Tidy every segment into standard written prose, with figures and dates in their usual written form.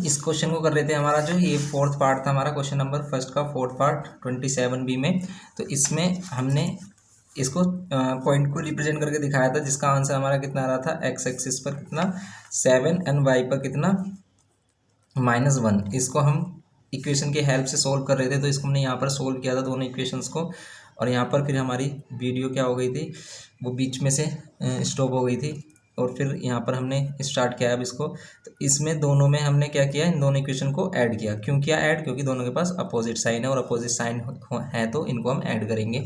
इस क्वेश्चन को कर रहे थे, हमारा जो ये फोर्थ पार्ट था हमारा क्वेश्चन नंबर फर्स्ट का फोर्थ पार्ट 27B में। तो इसमें हमने इसको पॉइंट को रिप्रेजेंट करके दिखाया था, जिसका आंसर हमारा कितना आ रहा था, एक्स एक्सिस पर कितना 7 एंड वाई पर कितना -1। इसको हम इक्वेशन की हेल्प से सोल्व कर रहे थे, तो इसको हमने यहाँ पर सोल्व किया था दोनों इक्वेशंस को। और यहाँ पर फिर हमारी वीडियो क्या हो गई थी, वो बीच में से स्टॉप हो गई थी, और फिर यहाँ पर हमने स्टार्ट किया अब इसको। तो इसमें दोनों में हमने क्या किया, इन दोनों इक्वेशन को ऐड किया। क्यों किया ऐड, क्योंकि दोनों के पास अपोजिट साइन है, और अपोजिट साइन है तो इनको हम ऐड करेंगे।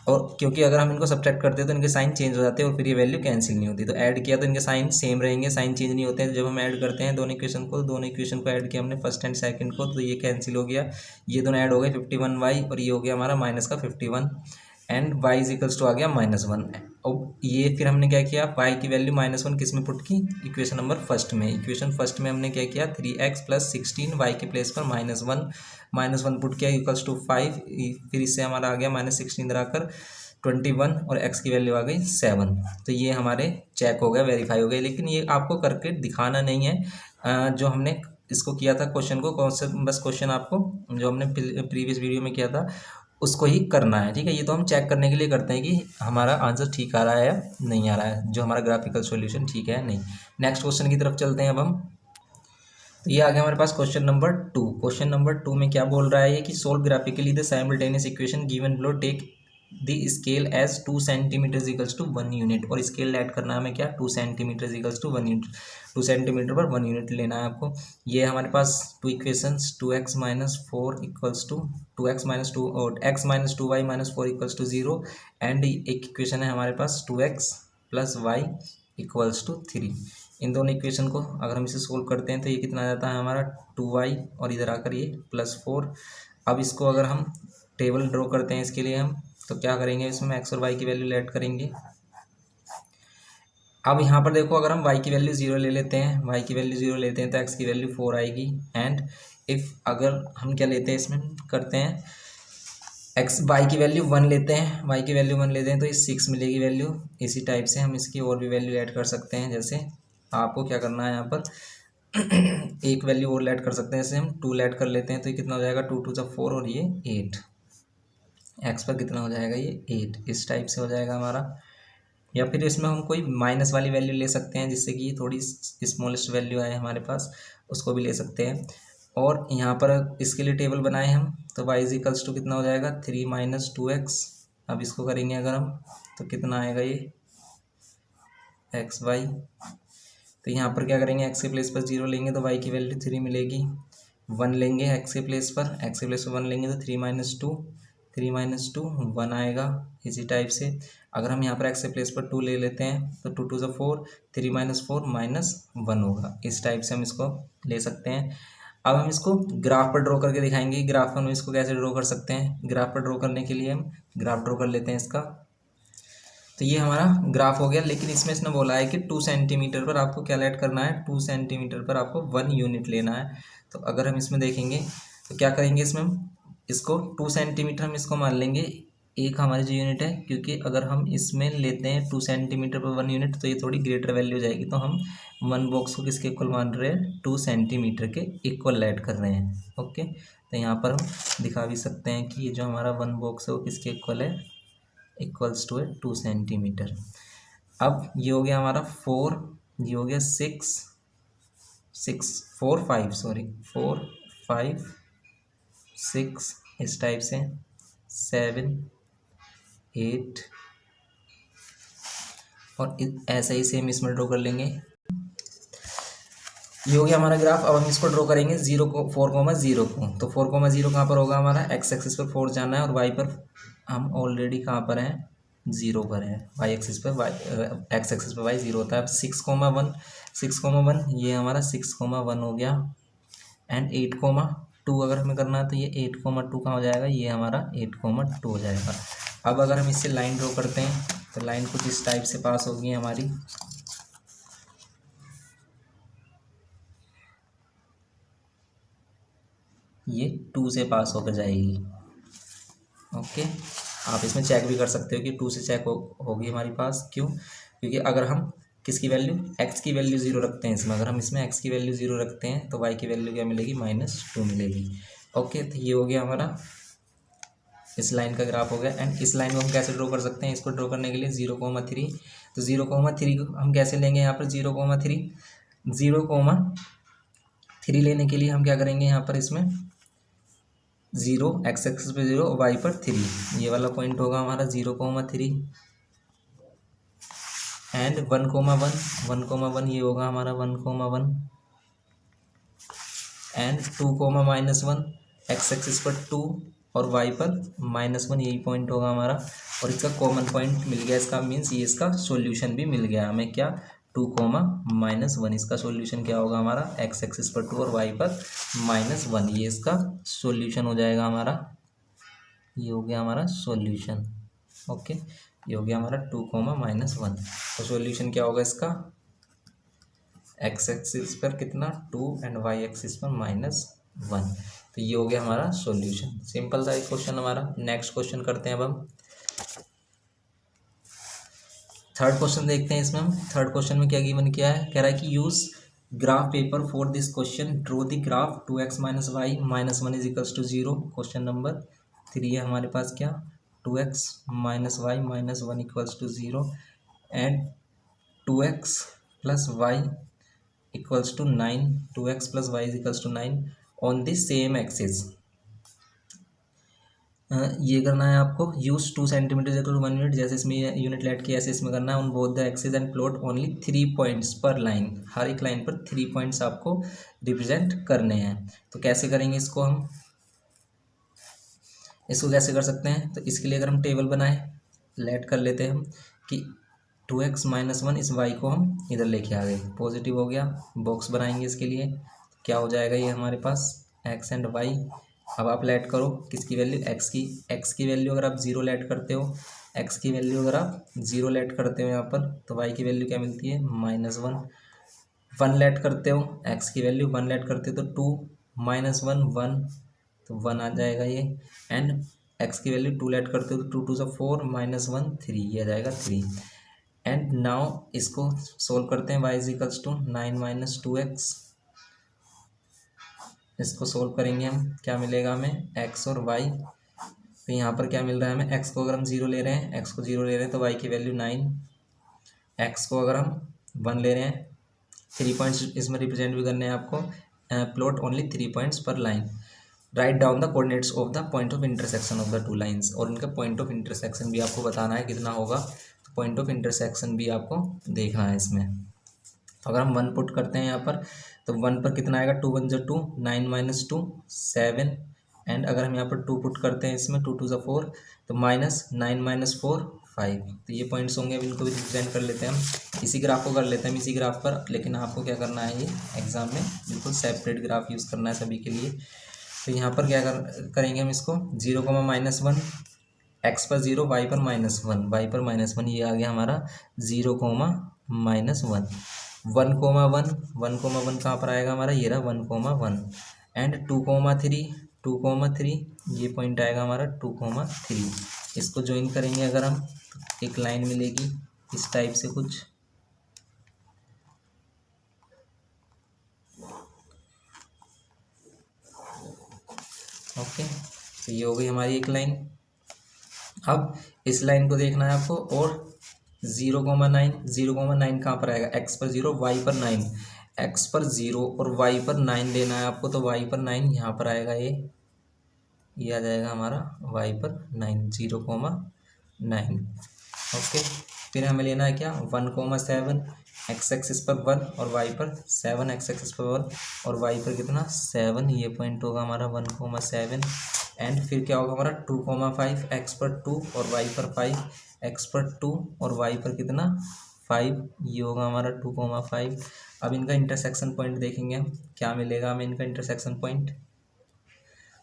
और क्योंकि अगर हम इनको सब्ट्रैक्ट करते हैं तो इनके साइन चेंज हो जाते हैं और फिर ये वैल्यू कैंसिल नहीं होती। तो ऐड किया तो इनके साइन सेम रहेंगे, साइन चेंज नहीं होते हैं जब हम ऐड करते हैं दोनों इक्वेशन को। दोनों इक्वेशन को ऐड किया हमने फर्स्ट एंड सेकंड को, तो ये कैंसिल हो गया, ये दोनों ऐड हो गए 51y, और ये हो गया हमारा माइनस का 51 and y is equals to आ गया -1। अब ये फिर हमने क्या किया, y की वैल्यू -1 किस में पुट की, इक्वेशन नंबर फर्स्ट में। इक्वेशन फर्स्ट में हमने क्या किया, 3x + 16 y के प्लेस पर -1 पुट किया इक्वल्स टू 5। फिर इससे हमारा आ गया -16 इधर आकर 21, और x की वैल्यू आ गई 7। तो ये हमारे चेक हो गया, वेरीफाई हो गया। लेकिन ये आपको करके दिखाना नहीं है, जो हमने इसको किया था क्वेश्चन को, कौन सा बस क्वेश्चन आपको जो हमने प्रीवियस वीडियो में किया था उसको ही करना है, ठीक है। ये तो हम चेक करने के लिए करते हैं कि हमारा आंसर ठीक आ रहा है या नहीं आ रहा है, जो हमारा ग्राफिकल सॉल्यूशन ठीक है या नहीं। नेक्स्ट क्वेश्चन की तरफ चलते हैं अब हम। तो ये आ गया हमारे पास क्वेश्चन नंबर 2। क्वेश्चन नंबर 2 में क्या बोल रहा है कि solve graphically the simultaneous equation given below, take the scale as 2 centimetre equals to 1 unit. और स्केल ऐड करना है हमें क्या, 2 centimetre equals to 1 unit. 2 centimetre पर 1 यूनिट लेना है आपको। ये हमारे पास 2 equations, 2x - 4 equals to 2x - 2 और x - 2y - 4 equals to 0। And एक इक्वेशन है हमारे पास 2x + y इक्वल्स टू 3। इन दोनों इक्वेशन को अगर हम इसे सोल्व करते हैं तो ये कितना आ जाता है हमारा 2y, और इधर आकर ये +4। अब इसको अगर हम टेबल ड्रॉ करते हैं इसके लिए हम, तो क्या करेंगे, इसमें x और y की वैल्यू ऐड करेंगे। अब यहाँ पर देखो, अगर हम y की वैल्यू 0 ले लेते हैं, y की वैल्यू 0 लेते हैं तो x की वैल्यू 4 आएगी। एंड इफ़ अगर हम क्या लेते हैं, इसमें करते हैं y की वैल्यू 1 लेते हैं, y की वैल्यू 1 लेते हैं तो ये 6 मिलेगी वैल्यू। इसी टाइप से हम इसकी और भी वैल्यू ऐड कर सकते हैं। जैसे आपको क्या करना है यहाँ पर एक वैल्यू और ऐड कर सकते हैं, जैसे हम 2 ऐड कर लेते हैं तो ये कितना हो जाएगा, 2 × 2 = 4 और ये 8। एक्स पर कितना हो जाएगा, ये 8। इस टाइप से हो जाएगा हमारा। या फिर इसमें हम कोई माइनस वाली वैल्यू ले सकते हैं, जिससे कि थोड़ी स्मॉलेस्ट वैल्यू आए हमारे पास, उसको भी ले सकते हैं। और यहाँ पर इसके लिए टेबल बनाए हम, तो y इक्वल्स टू कितना हो जाएगा, 3 - 2x। अब इसको करेंगे अगर हम, तो कितना आएगा ये xy। तो यहाँ पर क्या करेंगे, x के प्लेस पर 0 लेंगे तो y की वैल्यू 3 मिलेगी। 1 लेंगे x के प्लेस पर, 1 लेंगे तो 3 - 2 1 आएगा। इसी टाइप से अगर हम यहाँ पर x के प्लेस पर 2 ले लेते हैं तो 2 × 2 = 4, 3 - 4 -1 होगा। इस टाइप से हम इसको ले सकते हैं। अब हम इसको ग्राफ पर ड्रॉ करके दिखाएंगे। ग्राफ पर हम इसको कैसे ड्रॉ कर सकते हैं। ग्राफ पर ड्रॉ करने के लिए हम ग्राफ ड्रॉ कर लेते हैं इसका। तो ये हमारा ग्राफ हो गया, लेकिन इसमें इसने बोला है कि 2 सेंटीमीटर पर आपको क्या ऐड करना है, 2 सेंटीमीटर पर आपको 1 यूनिट लेना है। तो अगर हम इसमें देखेंगे तो क्या करेंगे, इसमें हम इसको 2 सेंटीमीटर हम इसको मान लेंगे एक हमारी जो यूनिट है, क्योंकि अगर हम इसमें लेते हैं 2 सेंटीमीटर पर 1 यूनिट तो ये थोड़ी ग्रेटर वैल्यू हो जाएगी। तो हम 1 बॉक्स को किसके इक्वल मान रहे हैं, 2 सेंटीमीटर के इक्वल ऐड कर रहे हैं। ओके, तो यहाँ पर हम दिखा भी सकते हैं कि ये जो हमारा 1 बॉक्स है वो किसके इक्वल है, इक्वल्स टू 2 सेंटीमीटर। अब ये हो गया हमारा 4, ये हो गया 4 5 6, इस टाइप से 7 8, और ऐसा ही सेम इसमें ड्रॉ कर लेंगे। ये हो गया हमारा ग्राफ। अब हम इसको ड्रॉ करेंगे 4, 0 को। तो 4, 0 कहाँ पर होगा हमारा, एक्स एक्सिस पर 4 जाना है, और वाई पर हम ऑलरेडी कहाँ पर हैं, 0 पर है। वाई एक्सिस पर एक्स एक्सिस पर वाई 0 होता है। अब 6, 1 ये हमारा 6, 1 हो गया। एंड 8, 2 अगर हमें करना है तो ये 8, 2 कहाँ हो जाएगा, ये हमारा 8, 2 हो जाएगा। अब अगर हम इससे लाइन ड्रॉ करते हैं तो लाइन कुछ इस टाइप से पास होगी हमारी। ये 2 से पास होकर जाएगी। ओके, आप इसमें चेक भी कर सकते हो कि 2 से चेक होगी हमारी पास। क्यों, क्योंकि अगर हम किसकी वैल्यू, एक्स की वैल्यू ज़ीरो रखते हैं इसमें। अगर हम इसमें एक्स की वैल्यू ज़ीरो रखते हैं तो वाई की वैल्यू क्या मिलेगी, -2 मिलेगी। ओके, तो ये हो गया हमारा इस लाइन का ग्राफ हो गया। एंड इस लाइन को हम कैसे ड्रॉ कर सकते हैं, इसको ड्रॉ करने के लिए 0,3, तो 0,3 को हम कैसे लेंगे यहाँ पर, 0,3 लेने के लिए हम क्या करेंगे यहाँ पर, इसमें 0 एक्स एक्सिस पे 0 वाई पर 3, ये वाला पॉइंट होगा हमारा 0,3 एंड 1,1 ये होगा हमारा 1,1 एंड 2,-1 एक्स एक्सिस पर 2 और वाई पर -1, यही पॉइंट होगा हमारा। और इसका कॉमन पॉइंट मिल गया, इसका मीन्स ये इसका सॉल्यूशन भी मिल गया हमें, क्या 2,-1, इसका सॉल्यूशन क्या होगा हमारा, एक्स एक्सिस पर 2 और वाई पर -1, ये इसका सॉल्यूशन हो जाएगा हमारा। ये हो गया हमारा सॉल्यूशन। ओके, ये हो गया हमारा 2,-1, तो सॉल्यूशन क्या होगा इसका, एक्स एक्सिस पर कितना 2 एंड वाई एक्सिस पर -1, तो ये हो गया हमारा सॉल्यूशन। सिंपल था एक क्वेश्चन हमारा। नेक्स्ट क्वेश्चन करते हैं अब हम थर्ड क्वेश्चन देखते हैं। इसमें हम थर्ड क्वेश्चन में क्या गिवन किया है, कह रहा है कि use graph paper for this question, draw the graph 2x - y -1 = 0। Question number 3 है हमारे पास, क्या 2x - y -1 = 0 and 2x + y = 9, 2x + y = 9 on the same axis. ये करना है आपको, यूज 2 सेंटीमीटर = 1 यूनिट, जैसे इसमें यूनिट लेट की ऐसे इसमें करना है। On both the axis and plot only 3 points पर लाइन, हर एक लाइन पर 3 पॉइंट्स आपको रिप्रेजेंट करने हैं। तो कैसे करेंगे इसको हम, इसको कैसे कर सकते हैं, तो इसके लिए अगर हम टेबल बनाए, लेट कर लेते हैं हम कि 2x - 1 इस y को हम इधर लेके आ गए, पॉजिटिव हो गया। बॉक्स बनाएंगे इसके लिए, क्या हो जाएगा ये हमारे पास x एंड y। अब आप लेट करो किसकी वैल्यू, x की वैल्यू अगर आप 0 लेट करते हो, x की वैल्यू अगर आप 0 लेट करते हो यहाँ पर, तो y की वैल्यू क्या मिलती है, -1। 1 लेट करते हो, x की वैल्यू 1 लेट करते हो तो 2 -1 1, तो 1 आ जाएगा ये। एंड x की वैल्यू 2 लेट करते हो तो 2 2 = 4 -1 3, ये आ जाएगा 3। एंड नाउ इसको सोल्व करते हैं, y = 9 - 2x, इसको सोल्व करेंगे हम, क्या मिलेगा हमें, x और y। तो यहाँ पर क्या मिल रहा है हमें, x को अगर हम 0 ले रहे हैं, x को 0 ले रहे हैं तो y की वैल्यू 9, x को अगर हम 1 ले रहे हैं, 3 पॉइंट्स इसमें रिप्रेजेंट भी करने हैं आपको, प्लॉट ओनली 3 पॉइंट्स पर line, write down the coordinates of the point of intersection of the 2 lines, और इनका पॉइंट ऑफ इंटरसेक्शन भी आपको बताना है कितना होगा, तो पॉइंट ऑफ इंटरसेक्शन भी आपको देखना है इसमें। तो अगर हम 1 पुट करते हैं यहाँ पर, तो 1 पर कितना आएगा, 2 1 = 2, 9 - 2 7, एंड अगर हम यहाँ पर 2 पुट करते हैं इसमें, 2 2 = 4, तो -9 - 4 5, तो ये पॉइंट्स होंगे। अब इनको भी रिप्रेजेंट कर लेते हैं हम, इसी ग्राफ को कर लेते हैं हम इसी ग्राफ पर, लेकिन आपको क्या करना है, ये एग्जाम में बिल्कुल सेपरेट ग्राफ यूज़ करना है सभी के लिए। तो यहाँ पर क्या करेंगे हम इसको, 0, -1 x पर 0 y पर -1 ये आ गया हमारा 0, -1 1,1 कहाँ पर आएगा हमारा, ये रहा 1,1 एंड 2,3 ये पॉइंट आएगा हमारा 2,3। इसको ज्वाइन करेंगे अगर हम, तो एक लाइन मिलेगी इस टाइप से कुछ। ओके, तो ये हो गई हमारी एक लाइन। अब इस लाइन को देखना है आपको, और 0,9 कहाँ पर आएगा, x पर 0 y पर 9, x पर 0 और y पर 9 लेना है आपको, तो y पर 9 यहाँ पर आएगा, ये आ जाएगा हमारा y पर 9, 0,9। ओके, फिर हमें लेना है क्या, 1,7 x एक्सिस पर 1 और y पर 7, x एक्सिस पर 1 और y पर कितना 7, ये पॉइंट होगा हमारा 1,7। एंड फिर क्या होगा हमारा 2,5 x पर 2 और y पर 5, x पर 2 और y पर कितना 5, ये होगा हमारा 2,5। अब इनका इंटरसेक्शन पॉइंट देखेंगे हम, क्या मिलेगा हमें इनका इंटरसेक्शन पॉइंट।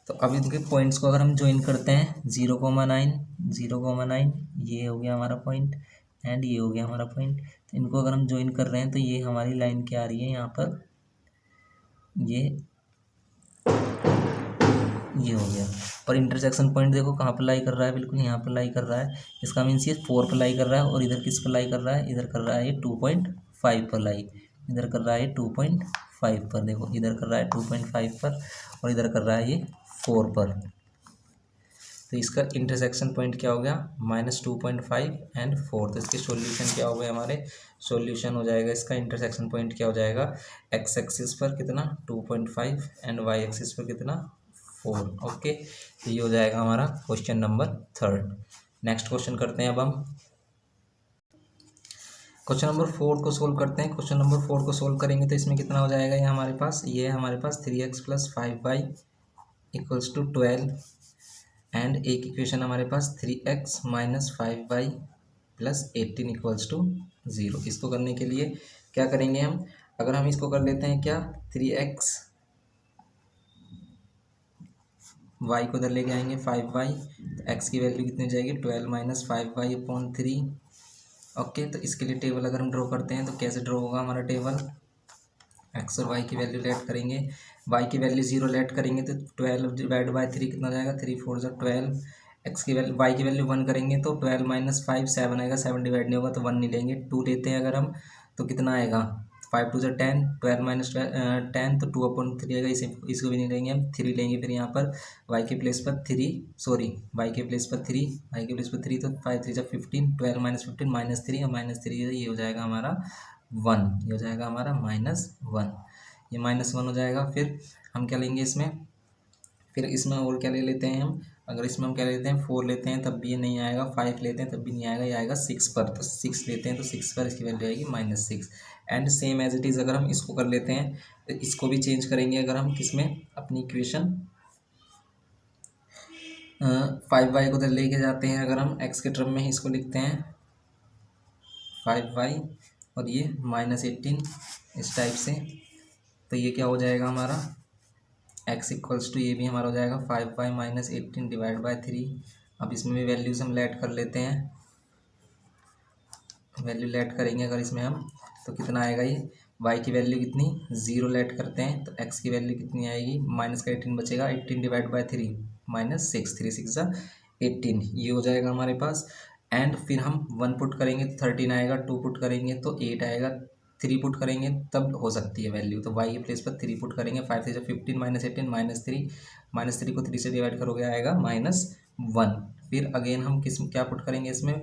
तो अब इनके पॉइंट्स को अगर हम ज्वाइन करते हैं, 0,9 ये हो गया हमारा पॉइंट एंड ये हो गया हमारा पॉइंट। तो इनको अगर हम ज्वाइन कर रहे हैं तो ये हमारी लाइन क्या आ रही है यहाँ पर, ये हो गया। और इंटरसेक्शन पॉइंट देखो कहाँ पर लाई कर रहा है, बिल्कुल यहाँ पर लाई कर रहा है। इसका मीन्स ये 4 पर लाई कर रहा है, और इधर किस पर लाई कर रहा है, इधर कर रहा है ये 2.5 5 पर लाई, इधर कर रहा है 2.5 पर, देखो इधर कर रहा है 2.5 पर और इधर कर रहा है ये 4 पर। तो इसका इंटरसेक्शन पॉइंट क्या हो गया, -2.5 एंड 4। तो इसके सॉल्यूशन क्या हो गए हमारे, सॉल्यूशन हो जाएगा इसका इंटरसेक्शन पॉइंट क्या हो जाएगा, एक्स एक्सिस पर कितना 2.5 एंड वाई एक्सिस पर कितना 4। ओके, तो ये हो जाएगा हमारा क्वेश्चन नंबर 3। नेक्स्ट क्वेश्चन करते हैं अब हम क्वेश्चन नंबर 4 को सोल्व करते हैं। क्वेश्चन नंबर 4 को सोल्व करेंगे तो इसमें कितना हो जाएगा, ये हमारे पास 3x + 5y = 12 एंड एक इक्वेशन हमारे पास 3x - 5y + 18 = 0। इसको करने के लिए क्या करेंगे हम, अगर हम इसको कर लेते हैं क्या, 3x, y को उधर लेके आएंगे 5y, तो x की वैल्यू कितनी हो जाएगी 12 - 5y/3। ओके, तो इसके लिए टेबल अगर हम ड्रॉ करते हैं तो कैसे ड्रॉ होगा हमारा टेबल, एक्स और वाई की वैल्यू लेट करेंगे, वाई की वैल्यू 0 लेट करेंगे तो 12/3 कितना हो जाएगा, 3 4 = 12। एक्स की वैल्यू, वाई की वैल्यू 1 करेंगे तो 12 - 5 7 आएगा, 7 डिवाइड नहीं होगा तो 1 नहीं लेंगे, 2 लेते हैं अगर हम तो कितना आएगा, 5 2 = 10, 12 - 10 तो 2/3 आएगा, इसको भी नहीं लेंगे हम, 3 लेंगे फिर यहाँ पर वाई के प्लेस पर 3, सॉरी वाई के प्लेस पर 3, वाई के प्लेस पर 3 तो 5 3 = 15, 12 - 15 -3 और -3 ये हो जाएगा हमारा 1, ये हो जाएगा हमारा -1, ये -1 हो जाएगा। फिर हम क्या लेंगे इसमें, फिर इसमें और क्या ले लेते हैं हम, अगर इसमें हम क्या लेते हैं 4 लेते हैं तब भी ये नहीं आएगा, 5 लेते हैं तब भी नहीं आएगा, ये आएगा 6 पर, तो 6 लेते हैं तो 6 पर इसकी वैल्यू आएगी -6। And same as it is अगर हम इसको कर लेते हैं तो इसको भी चेंज करेंगे, अगर हम किसमें अपनी इक्वेशन 5y को उधर लेके जाते हैं, अगर हम x के टर्म में ही इसको लिखते हैं 5y और ये -18 इस टाइप से, तो ये क्या हो जाएगा हमारा x = ये भी हमारा हो जाएगा 5y - 18 /3। अब इसमें भी वैल्यूज हम लेट कर लेते हैं, वैल्यू लेट करेंगे अगर इसमें हम तो कितना आएगा, ये y की वैल्यू कितनी 0 लेट करते हैं तो x की वैल्यू कितनी आएगी, -18 बचेगा, 18 / 3 -6, 3 6 = 18, ये हो जाएगा हमारे पास। एंड फिर हम 1 पुट करेंगे तो 13 आएगा, 2 पुट करेंगे तो 8 आएगा, 3 पुट करेंगे तब हो सकती है वैल्यू, तो y के प्लेस पर 3 पुट करेंगे, 5 3 = 15 -18 -3 को 3 से डिवाइड करोगे आएगा -1। फिर अगेन हम क्या पुट करेंगे इसमें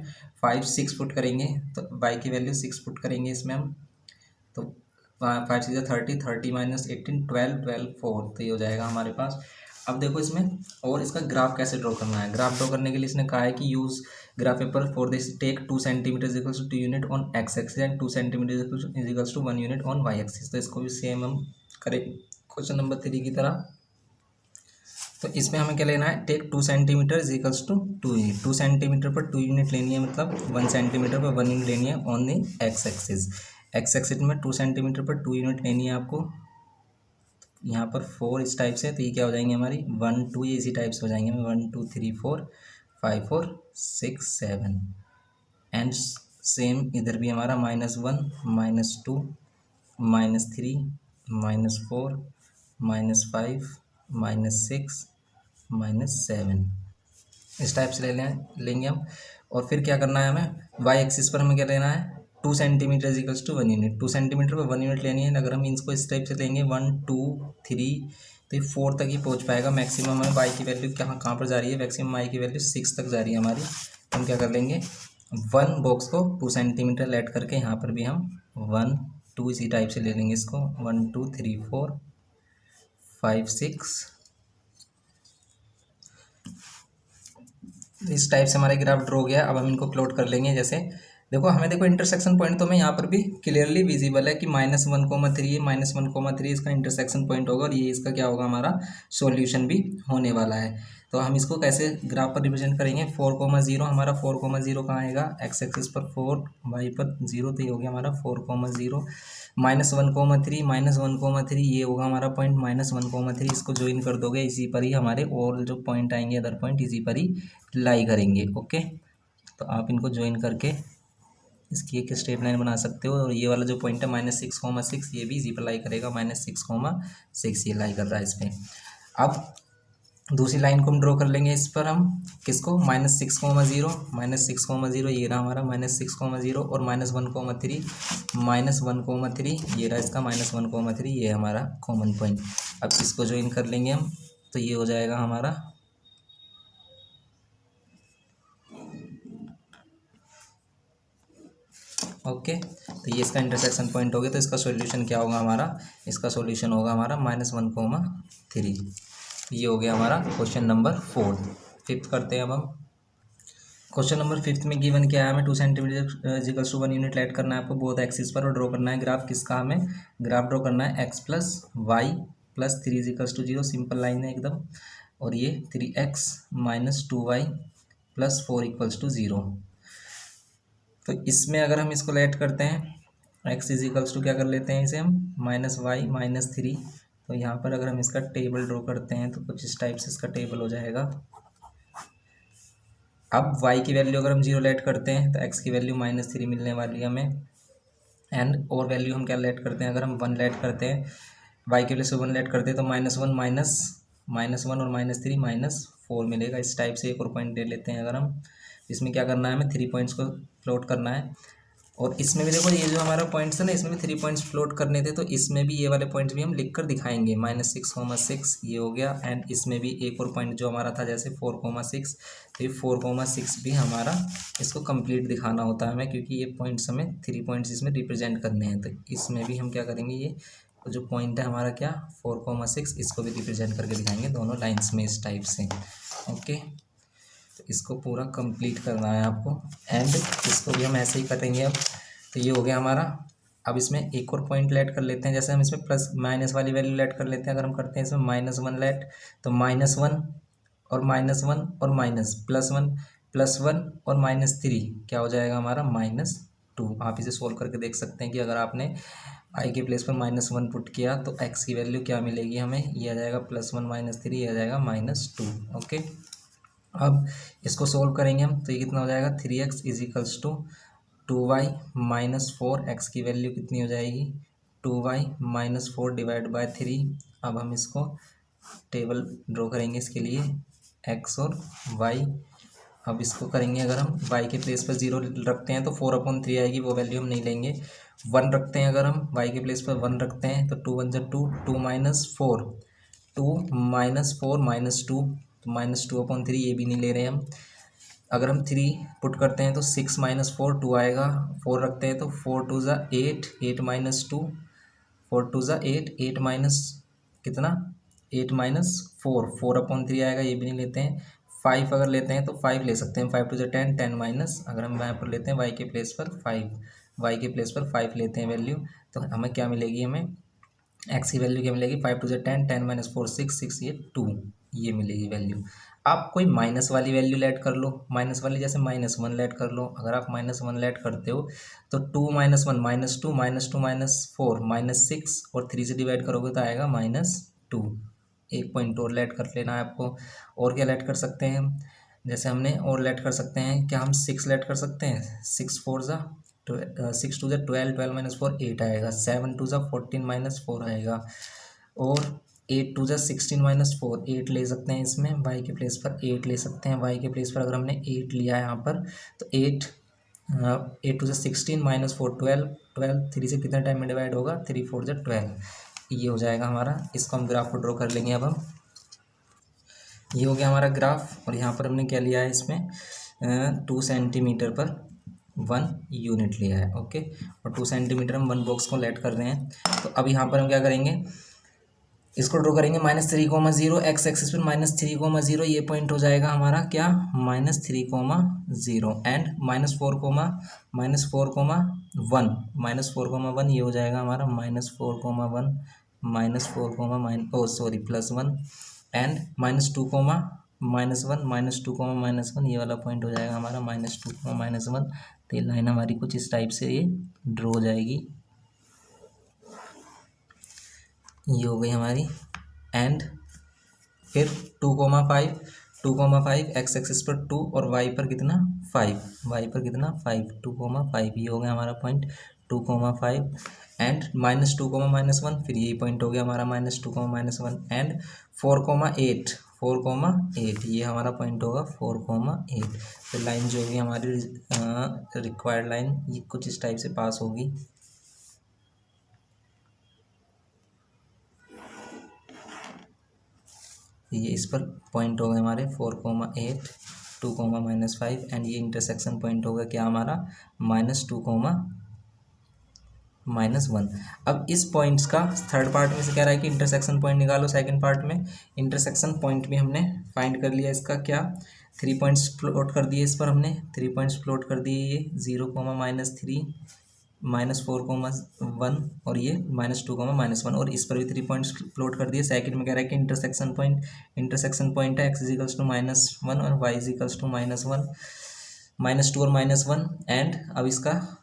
5 6 पुट करेंगे, तो y की वैल्यू 6 पुट करेंगे इसमें हम, तो 5 6 = 30, 30 - 18 12 12 4, तो ये हो जाएगा हमारे पास। अब देखो इसमें और इसका ग्राफ कैसे ड्रॉ करना है, ग्राफ ड्रॉ करने के लिए इसने कहा है कि use graph paper for this, take 2 cm = 2 unit on x axis and 2 cm = 1 unit on y axis. तो इसको भी सेम हम करें क्वेश्चन नंबर 3 की तरह। तो इसमें हमें क्या लेना है, टेक 2 cm = 2 यूनिट, 2 cm पर 2 यूनिट लेनी है, मतलब 1 cm पर 1 यूनिट लेनी है on the x axis. X axis में 2 cm पर 2 यूनिट लेनी है आपको, यहाँ पर 4 इस टाइप से, तो ये क्या हो जाएंगे हमारी 1 2, ये इसी टाइप से हो जाएंगे 1 2 3 4 5 4 6 7 एंड सेम इधर भी हमारा -1 -2 -3 -4 -5 -6 -7 इस टाइप से लेंगे हम। और फिर क्या करना है हमें, वाई एक्सिस पर हमें क्या लेना है 2 cm = 1 यूनिट, 2 cm पर 1 यूनिट लेनी है। अगर हम इसको इस टाइप से लेंगे 1 2 3 तो ये 4 तक ही पहुंच पाएगा मैक्सिमम। हमें वाई की वैल्यू कहाँ पर जा रही है, मैक्सिमम वाई की वैल्यू 6 तक जा रही है हमारी। तो हम क्या कर लेंगे 1 बॉक्स को 2 cm लेट करके यहाँ पर भी हम 1 2 इसी टाइप से ले लेंगे इसको 1 2 3 4 5 6, इस टाइप से हमारा ग्राफ ड्रॉ हो गया। अब हम इनको प्लॉट कर लेंगे, जैसे देखो इंटरसेक्शन पॉइंट तो हमें यहाँ पर भी क्लियरली विजिबल है कि -1,3 ये -1,3 इसका इंटरसेक्शन पॉइंट होगा और ये इसका क्या होगा हमारा सॉल्यूशन भी होने वाला है। तो हम इसको कैसे ग्राफ पर रिप्रेजेंट करेंगे 4,0, हमारा 4,0 कहाँ आएगा, एक्स एक्सिस पर 4 वाई पर 0, तो ये हो गया हमारा 4,0 -1,3 -1,3 ये होगा हमारा पॉइंट -1,3, इसको ज्वाइन कर दोगे इसी पर ही हमारे और जो पॉइंट आएंगे अदर पॉइंट इसी पर ही लाई करेंगे। ओके, तो आप इनको ज्वाइन करके इसकी एक स्ट्रेट लाइन बना सकते हो। और ये वाला जो पॉइंट है -6,6 ये भी इसी पर लाई करेगा, -6,6 ये लाई कर रहा है इस पर। अब दूसरी लाइन को हम ड्रॉ कर लेंगे इस पर हम किसको -6,0 -6,0 ये रहा हमारा -6,0 और -1,3 -1,3 ये रहा इसका -1,3 ये हमारा कॉमन पॉइंट। अब इसको ज्वाइन कर लेंगे हम तो ये हो जाएगा हमारा ओके। तो ये इसका इंटरसेक्शन पॉइंट हो गया। तो इसका सॉल्यूशन क्या होगा हमारा, इसका सॉल्यूशन होगा हमारा -1,3। ये हो गया हमारा क्वेश्चन नंबर 4। फिफ्थ करते हैं अब हम। क्वेश्चन नंबर 5 में गिवन क्या है, हमें 2 सेंटीमीटर इजिकल्स टू 1 यूनिट लेट करना है आपको बोथ एक्सिस पर और ड्रॉ करना है ग्राफ किसका, हमें ग्राफ ड्रॉ करना है x + y + 3 equals to 0। Simple line है एकदम। और ये 3x - 2y + 4 = 0। तो इसमें अगर हम इसको लेट करते हैं x इजिकल्स टू क्या कर लेते हैं इसे हम -y - 3। तो यहाँ पर अगर हम इसका टेबल ड्रॉ करते हैं तो कुछ इस टाइप से इसका टेबल हो जाएगा। अब y की वैल्यू अगर हम 0 लेट करते हैं तो x की वैल्यू -3 मिलने वाली है हमें। एंड और वैल्यू हम क्या लेट करते हैं, अगर हम 1 लेट करते हैं y की वैल्यू से 1 लेट करते हैं तो -1 -1 और -3 -4 मिलेगा। इस टाइप से एक और पॉइंट ले लेते हैं अगर हम। इसमें क्या करना है, हमें 3 पॉइंट्स को प्लॉट करना है। और इसमें भी देखो ये जो हमारा पॉइंट्स है ना, इसमें भी 3 पॉइंट्स फ्लोट करने थे। तो इसमें भी ये वाले पॉइंट्स भी हम लिख कर दिखाएंगे। -6,6 ये हो गया। एंड इसमें भी एक और पॉइंट जो हमारा था जैसे 4,6, तो ये 4,6 भी हमारा इसको कंप्लीट दिखाना होता है हमें, क्योंकि ये पॉइंट्स हमें 3 पॉइंट्स इसमें रिप्रेजेंट करने हैं। तो इसमें भी हम क्या करेंगे, ये जो पॉइंट है हमारा क्या 4,6 इसको भी रिप्रेजेंट करके दिखाएंगे दोनों लाइन्स में इस टाइप से। ओके, तो इसको पूरा कंप्लीट करना है आपको। एंड इसको भी हम ऐसे ही करेंगे अब। तो ये हो गया हमारा। अब इसमें एक और पॉइंट लेट कर लेते हैं। जैसे हम इसमें प्लस माइनस वाली वैल्यू लेट कर लेते हैं। अगर हम करते हैं इसमें -1 लेट तो -1 और -1 और माइनस +1 +1 और -3 क्या हो जाएगा हमारा -2। आप इसे सोल्व करके देख सकते हैं कि अगर आपने i के प्लेस पर -1 पुट किया तो x की वैल्यू क्या मिलेगी हमें, ये आ जाएगा +1 - 3 ये आ जाएगा -2। ओके, अब इसको सोल्व करेंगे हम तो ये कितना हो जाएगा 3x = 2y - 4। x की वैल्यू कितनी हो जाएगी 2y - 4 / 3। अब हम इसको टेबल ड्रॉ करेंगे इसके लिए x और y। अब इसको करेंगे अगर हम y के प्लेस पर 0 रखते हैं तो 4/3 आएगी, वो वैल्यू हम नहीं लेंगे। 1 रखते हैं अगर हम y के प्लेस पर 1 रखते हैं तो 2 × 1 = 2, 2 - 4 2 - 4 -2 तो -2/3 ये भी नहीं ले रहे हम। अगर हम 3 पुट करते हैं तो 6 - 4 2 आएगा। 4 रखते हैं तो 4 × 2 = 8, 8 - 2 4 × 2 = 8, 8 माइनस कितना 8 - 4 4/3 आएगा, ये भी नहीं लेते हैं। 5 अगर लेते हैं तो 5 ले सकते हैं। 5 × 2 = 10, 10 माइनस अगर हम यहाँ पर लेते हैं y के प्लेस पर 5 लेते हैं वैल्यू तो हमें क्या मिलेगी, हमें x की वैल्यू क्या मिलेगी 5 × 2 = 10, 10 - 4 6, 6 ये 2 ये मिलेगी वैल्यू। आप कोई माइनस वाली वैल्यू लेट कर लो, माइनस वाली जैसे -1 लेट कर लो। अगर आप -1 लेट करते हो तो 2 - 1 -2 - 4 -6 और 3 से डिवाइड करोगे तो आएगा -2। एक पॉइंट और लेट कर लेना है आपको। और क्या लेट कर सकते हैं हम, जैसे हमने और लेट कर सकते हैं क्या, हम 6 लेट कर सकते हैं। 6 × 4 = 6 × 2 = 12, 12 - 4 8 आएगा। 7 × 2 = 14 - 4 आएगा। और 8 × 2 = 16 - 4 8 ले सकते हैं इसमें। y के प्लेस पर 8 ले सकते हैं। y के प्लेस पर अगर हमने 8 लिया है यहाँ पर तो 8 8 × 2 = 16 - 4 12, 12 3 से कितने टाइम में डिवाइड होगा 3 × 4 = 12 ये हो जाएगा हमारा। इसको हम ग्राफ को ड्रॉ कर लेंगे अब हम। ये हो गया हमारा ग्राफ। और यहाँ पर हमने क्या लिया है इसमें 2 सेंटीमीटर पर 1 यूनिट लिया है। ओके, और 2 सेंटीमीटर हम 1 बॉक्स को लेट कर रहे हैं। तो अब यहाँ पर हम क्या करेंगे, इसको ड्रॉ करेंगे -3,0 x एक्सिस पर -3,0 ये पॉइंट हो जाएगा हमारा क्या -3,0 एंड -4,1 ये हो जाएगा हमारा -4,1 +1 एंड -2,-1 ये वाला पॉइंट हो जाएगा हमारा -2,-1। तो ये लाइन हमारी कुछ इस टाइप से ये ड्रॉ हो जाएगी। ये हो गई हमारी। एंड फिर 2,5 x एक्सिस पर 2 और y पर कितना 5 2,5 ये हो गया हमारा पॉइंट 2,5 एंड -2, -1 फिर यही पॉइंट हो गया हमारा -2, -1 एंड 4,8 4,8 ये हमारा पॉइंट होगा 4,8। तो लाइन जो भी हमारी रिक्वायर्ड लाइन ये कुछ इस टाइप से पास होगी। ये इस पर पॉइंट हो गए हमारे 4,8, 2,-5 एंड ये इंटरसेक्शन पॉइंट होगा क्या हमारा -2,-1। अब इस पॉइंट्स का थर्ड पार्ट में से कह रहा है कि इंटरसेक्शन पॉइंट निकालो। सेकंड पार्ट में इंटरसेक्शन पॉइंट भी हमने फाइंड कर लिया। इसका क्या 3 पॉइंट्स प्लॉट कर दिए, इस पर हमने 3 पॉइंट्स प्लॉट कर दिए। ये 0,-3, -4,1 और ये -2,-1 और इस पर भी 3 पॉइंट्स प्लॉट कर दिए। सेकंड में कह रहा है कि इंटरसेक्शन पॉइंट है x इजिकल्स टू -1 और y इजिकल्स टू -1, -2 और -1 एंड अब इसका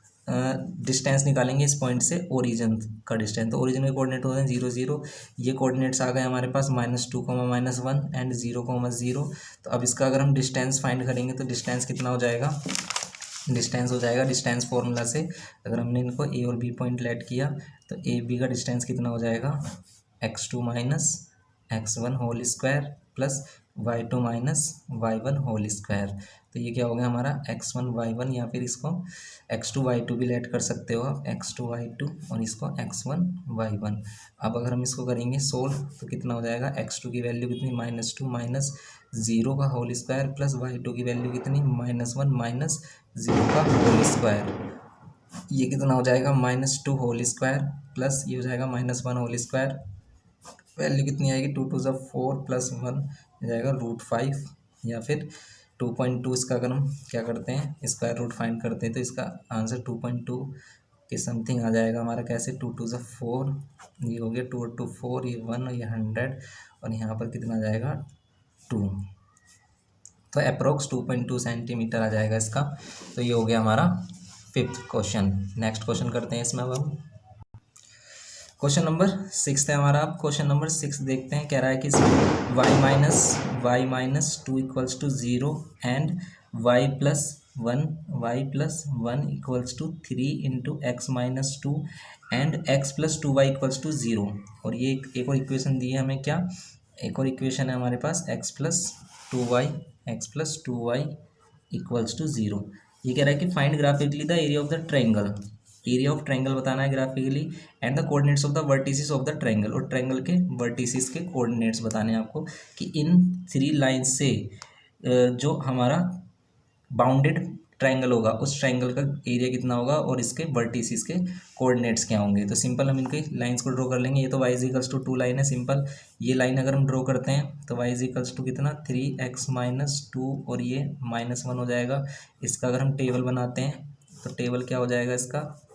डिस्टेंस निकालेंगे इस पॉइंट से ओरिजिन का डिस्टेंस। तो ओरिजिन के कोऑर्डिनेट होते हैं 0, 0। ये कोऑर्डिनेट्स आ गए हमारे पास -2,-1 एंड 0,0। तो अब इसका अगर हम डिस्टेंस फाइंड करेंगे तो डिस्टेंस कितना हो जाएगा, डिस्टेंस फॉर्मूला से अगर हमने इनको ए और बी पॉइंट लेट किया तो ए बी का डिस्टेंस कितना हो जाएगा x2 - x1 whole square plus y2 - y1 whole square. तो ये क्या हो गया हमारा x1 y1 या फिर इसको x2 y2 भी लेट कर सकते हो आप, x2 y2 और इसको x1 y1। अब अगर हम इसको करेंगे सोल्व तो कितना हो जाएगा, x2 की वैल्यू कितनी -2 - 0 का होल स्क्वायर प्लस y2 की वैल्यू कितनी -1 - 0 का होल स्क्वायर। ये कितना हो जाएगा -2 होल स्क्वायर प्लस ये हो जाएगा -1 होल स्क्वायर। वैल्यू कितनी आएगी 2 2 4 प्लस 1 हो जाएगा √5 या फिर 2.2। इसका अगर हम क्या करते हैं स्क्वायर रूट फाइंड करते हैं तो इसका आंसर 2.2 के समथिंग आ जाएगा हमारा। कैसे 2 2 4, ये हो गया 2 2 4, ये 1 और ये 100 और यहाँ पर कितना आ जाएगा 2। तो अप्रोक्स 2.2 सेंटीमीटर आ जाएगा इसका। तो ये हो गया हमारा 5th क्वेश्चन। नेक्स्ट क्वेश्चन करते हैं इसमें अब हम क्वेश्चन नंबर 6 है हमारा। अब क्वेश्चन नंबर 6 देखते हैं। कह रहा है कि y - 2 equals to 0 and y+1 equals to 3 into x - 2 and x+2y equals to 0। और ये एक और इक्वेशन दी है हमें, क्या एक और इक्वेशन है हमारे पास x+2y इक्वल्स टू 0। ये कह रहा है कि find graphically the area of the triangle, area of triangle बताना है graphically and the coordinates of the vertices of the triangle, और ट्रायंगल के वर्टिसेस के कोऑर्डिनेट्स बताने हैं आपको कि इन 3 लाइंस से जो हमारा बाउंडेड ट्रायंगल होगा उस ट्रायंगल का एरिया कितना होगा और इसके वर्टिसेस के कोऑर्डिनेट्स क्या होंगे। तो सिंपल हम इनके लाइंस को ड्रॉ कर लेंगे। ये तो y इक्वल्स टू 2 लाइन है सिंपल। ये लाइन अगर हम ड्रॉ करते हैं तो y इक्वल्स टू कितना 3x - 2 और ये -1 हो जाएगा। इसका अगर हम टेबल बनाते हैं तो टेबल क्या हो जाएगा इसका,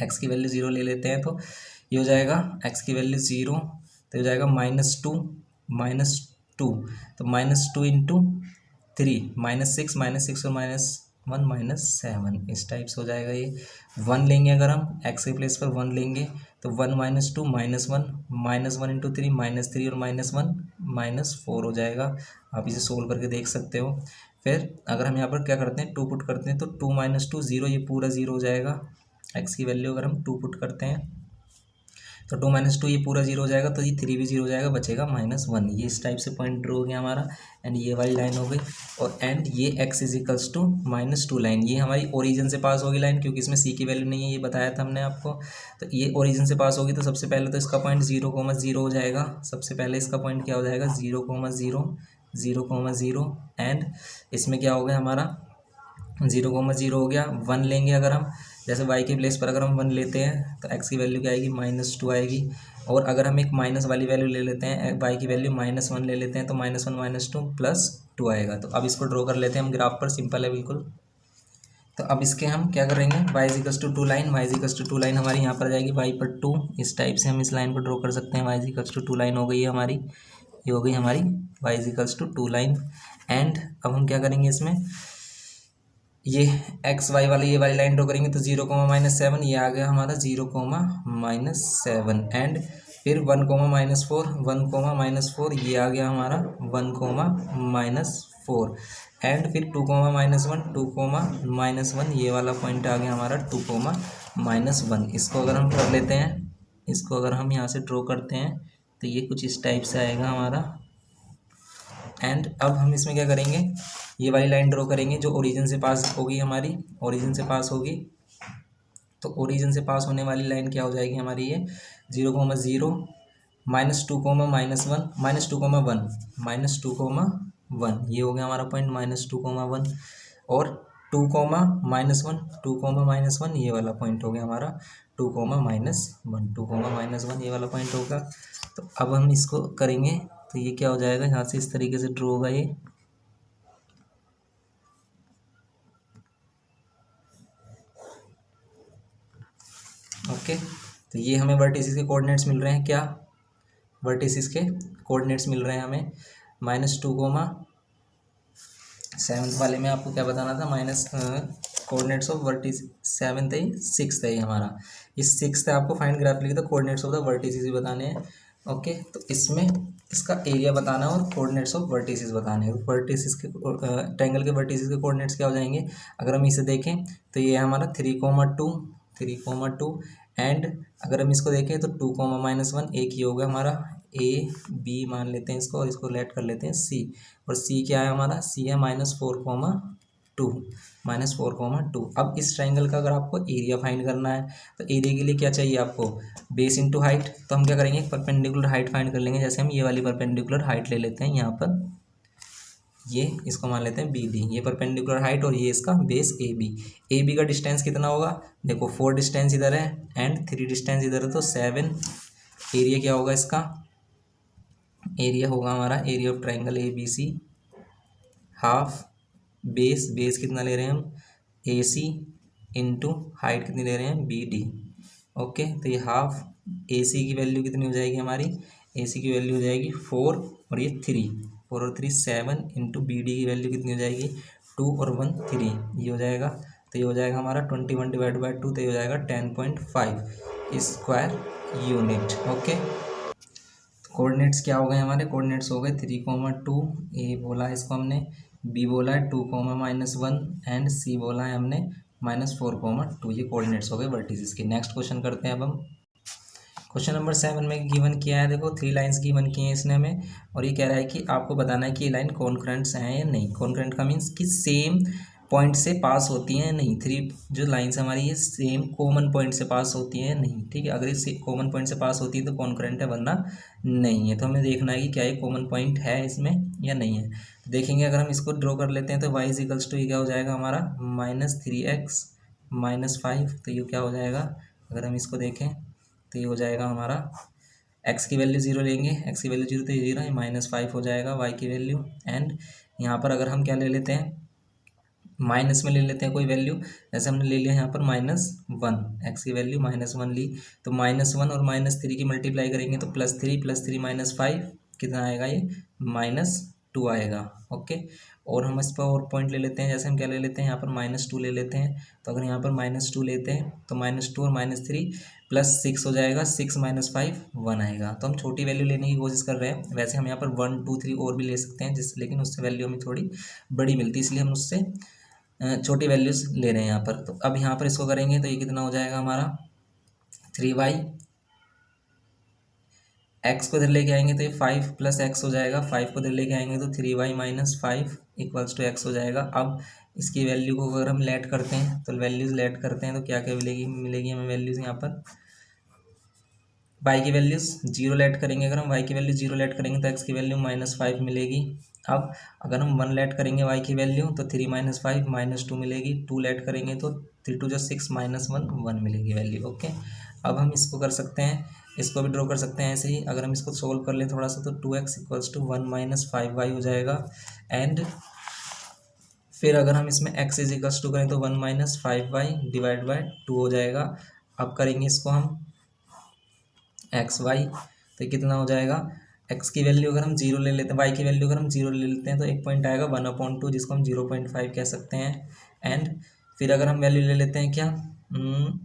x की वैल्यू 0 ले लेते हैं तो ये हो जाएगा x की वैल्यू 0 तो हो जाएगा -2 तो -2 इंटू 3 -6 और -1 -7 इस टाइप से हो जाएगा। ये 1 लेंगे अगर हम x के प्लेस पर 1 लेंगे तो 1 - 2 -1 इंटू 3 -3 और -1 -4 हो जाएगा। आप इसे सोल्व करके देख सकते हो। फिर अगर हम यहाँ पर क्या करते हैं 2 पुट करते हैं तो 2 - 2 0, ये पूरा 0 हो जाएगा। x की वैल्यू अगर हम 2 पुट करते हैं तो 2 - 2 ये पूरा 0 हो जाएगा, तो ये 3 भी 0 हो जाएगा, बचेगा -1। ये इस टाइप से पॉइंट ड्रॉ हो गया हमारा एंड ये वाली लाइन हो गई। और एंड ये x इजिकल्स टू -2 लाइन, ये हमारी ओरिजिन से पास होगी लाइन, क्योंकि इसमें c की वैल्यू नहीं है, ये बताया था हमने आपको। तो ये ओरिजिन से पास होगी तो सबसे पहले तो इसका पॉइंट 0,0 हो जाएगा। सबसे पहले इसका पॉइंट क्या हो जाएगा 0,0 एंड इसमें क्या हो गया हमारा 0,0 हो गया। 1 लेंगे अगर हम, जैसे y के प्लेस पर अगर हम 1 लेते हैं तो x की वैल्यू क्या आएगी -2 आएगी। और अगर हम एक माइनस वाली वैल्यू ले लेते हैं, y की वैल्यू -1 ले लेते हैं तो -1 - 2 +2 आएगा। तो अब इसको ड्रॉ कर लेते हैं हम ग्राफ पर, सिंपल है बिल्कुल। तो अब इसके हम क्या करेंगे y equals to 2 line, y equals to 2 line हमारी यहाँ पर आ जाएगी y पर 2। इस टाइप से हम इस लाइन को ड्रॉ कर सकते हैं। y इक्वल्स टू 2 लाइन हो गई है हमारी, ये हो गई हमारी y equals to 2 line. And अब हम क्या करेंगे इसमें, ये एक्स वाई वाली ये वाली लाइन ड्रॉ करेंगे तो 0,-7 ये आ गया हमारा 0,-7 एंड फिर 1,-4 ये आ गया हमारा 1,-4 एंड फिर 2,-1 ये वाला पॉइंट आ गया हमारा 2,-1। इसको अगर हम कर लेते हैं, इसको अगर हम यहाँ से ड्रॉ करते हैं तो ये कुछ इस टाइप से आएगा हमारा। एंड अब हम इसमें क्या करेंगे, ये वाली लाइन ड्रॉ करेंगे जो ओरिजिन से पास होगी, हमारी ओरिजिन से पास होगी। तो ओरिजिन से पास होने वाली लाइन क्या हो जाएगी हमारी, ये 0,0 -2, -1 -2,1 ये हो गया हमारा पॉइंट -2,1 और 2, -1 ये वाला पॉइंट हो गया हमारा 2, -1 ये वाला पॉइंट होगा। तो अब हम इसको करेंगे तो ये क्या हो जाएगा, यहाँ से इस तरीके से ड्रॉ होगा ये। ओके, तो ये हमें वर्टिसेस के कोऑर्डिनेट्स मिल रहे हैं, क्या वर्टिसेस के कोऑर्डिनेट्स मिल रहे हैं हमें -2, सेवन्थ वाले में आपको क्या बताना था, minus coordinates of vertices, seventh है, सिक्स है हमारा, इस सिक्स है आपको find graphically the coordinates of the vertices भी बताने हैं। ओके, तो इसमें इसका एरिया बताना है और कोऑर्डिनेट्स ऑफ वर्टिसेस बताने हैं। वर्टिसेस के ट्रायंगल के वर्टिसेस के कोऑर्डिनेट्स क्या हो जाएंगे, अगर हम इसे देखें तो ये हमारा 3,2 एंड अगर हम इसको देखें तो 2, -1 एक ही होगा हमारा, ए बी मान लेते हैं इसको और इसको लेट कर लेते हैं सी, और सी क्या है हमारा, सी है -4,2 अब इस ट्राइंगल का अगर आपको एरिया फाइंड करना है तो एरिया के लिए क्या चाहिए आपको, बेस इंटू हाइट। तो हम क्या करेंगे, परपेंडिकुलर हाइट फाइंड कर लेंगे। जैसे हम ये वाली परपेंडिकुलर हाइट ले लेते हैं, यहाँ पर ये इसको मान लेते हैं बी डी, ये परपेंडिकुलर हाइट और ये इसका बेस ए बी का डिस्टेंस कितना होगा, देखो 4 डिस्टेंस इधर है एंड 3 डिस्टेंस इधर है, तो 7। एरिया क्या होगा इसका, एरिया होगा हमारा area of triangle A B C half base कितना ले रहे हैं हम, ए सी इंटू हाइट कितनी ले रहे हैं बी डी। ओके, तो ये हाफ ए सी की वैल्यू कितनी हो जाएगी हमारी, ए सी की वैल्यू हो जाएगी 4 और ये 3, 4 और 3 7 इंटू बी डी की वैल्यू कितनी हो जाएगी 2 और 1 3, ये हो जाएगा। तो ये हो जाएगा हमारा 21/2, तो ये हो जाएगा 10.5 स्क्वायर यूनिट। ओके, कोऑर्डिनेट्स क्या हो गए हमारे, कोऑर्डिनेट्स हो गए 3,2 ए बोला है इसको हमने, बी बोला है 2, -1 एंड सी बोला है हमने -4,2, ये कोऑर्डिनेट्स हो गए वर्टिसेस के। नेक्स्ट क्वेश्चन करते हैं अब हम। क्वेश्चन नंबर 7 में गिवन किया है, देखो 3 लाइंस गिवन की हैं इसने हमें, और ये कह रहा है कि आपको बताना है कि ये लाइन कॉन्करेंट्स हैं या नहीं। कॉन्करेंट का मीन्स कि सेम पॉइंट से पास होती हैं नहीं, 3 जो लाइंस हमारी ये सेम कॉमन पॉइंट से पास होती हैं नहीं, ठीक है। अगर ये कॉमन पॉइंट से पास होती है तो कॉन्करेंट है, वरना नहीं है। तो हमें देखना है कि क्या ये कॉमन पॉइंट है इसमें या नहीं है। देखेंगे अगर हम इसको ड्रॉ कर लेते हैं तो y = ये क्या हो जाएगा हमारा -3x -5, तो ये क्या हो जाएगा, अगर हम इसको देखें तो ये हो जाएगा हमारा x की वैल्यू 0 लेंगे, x की वैल्यू 0 तो ये 0 है, -5 हो जाएगा y की वैल्यू। एंड यहाँ पर अगर हम क्या ले लेते हैं, माइनस में ले लेते हैं कोई वैल्यू, जैसे हमने ले लिया यहाँ पर -1, एक्स की वैल्यू -1 ली, तो -1 और -3 की मल्टीप्लाई करेंगे तो +3 +3 -5 कितना आएगा, ये -2 आएगा। ओके, और हम इस पर और पॉइंट ले लेते हैं, जैसे हम क्या ले लेते हैं यहाँ पर -2 ले लेते हैं। तो अगर यहाँ पर -2 लेते हैं तो -2 और -3 +6 हो जाएगा, 6 -5 1 आएगा। तो हम छोटी वैल्यू लेने की कोशिश कर रहे हैं। वैसे हम यहाँ पर 1 2 3 और भी ले सकते हैं जिससे, लेकिन उससे वैल्यू हमें थोड़ी बड़ी मिलती है, इसलिए हम उससे छोटी वैल्यूज़ ले रहे हैं यहाँ पर। तो अब यहाँ पर इसको करेंगे तो ये कितना हो जाएगा हमारा 3y, x को इधर लेके आएंगे तो ये 5 + x हो जाएगा, 5 को इधर लेके आएंगे तो 3y - 5 = x हो जाएगा। अब इसकी वैल्यू को अगर हम लेट करते हैं तो वैल्यूज़ लेट करते हैं तो क्या क्या मिलेगी हमें वैल्यूज़ यहाँ पर, y की वैल्यूज़ 0 लेट करेंगे, अगर हम y की वैल्यू 0 लेट करेंगे तो x की वैल्यू -5 मिलेगी। अब अगर हम 1 लेट करेंगे y की वैल्यू तो 3 - 5 -2 मिलेगी, 2 लेट करेंगे तो 3 2 6 -1 1 मिलेगी वैल्यू। ओके, अब हम इसको कर सकते हैं, इसको भी ड्रॉ कर सकते हैं ऐसे ही। अगर हम इसको सोल्व कर लें थोड़ा सा तो 2x = 1 - 5y हो जाएगा। एंड फिर अगर हम इसमें x = करें तो 1 - 5y / 2 हो जाएगा। अब करेंगे इसको हम xy, तो कितना हो जाएगा, x की वैल्यू अगर हम 0 ले लेते हैं, y की वैल्यू अगर हम 0 ले लेते हैं तो एक पॉइंट आएगा 1/2, जिसको हम 0.5 कह सकते हैं। एंड फिर अगर हम वैल्यू ले लेते हैं क्या,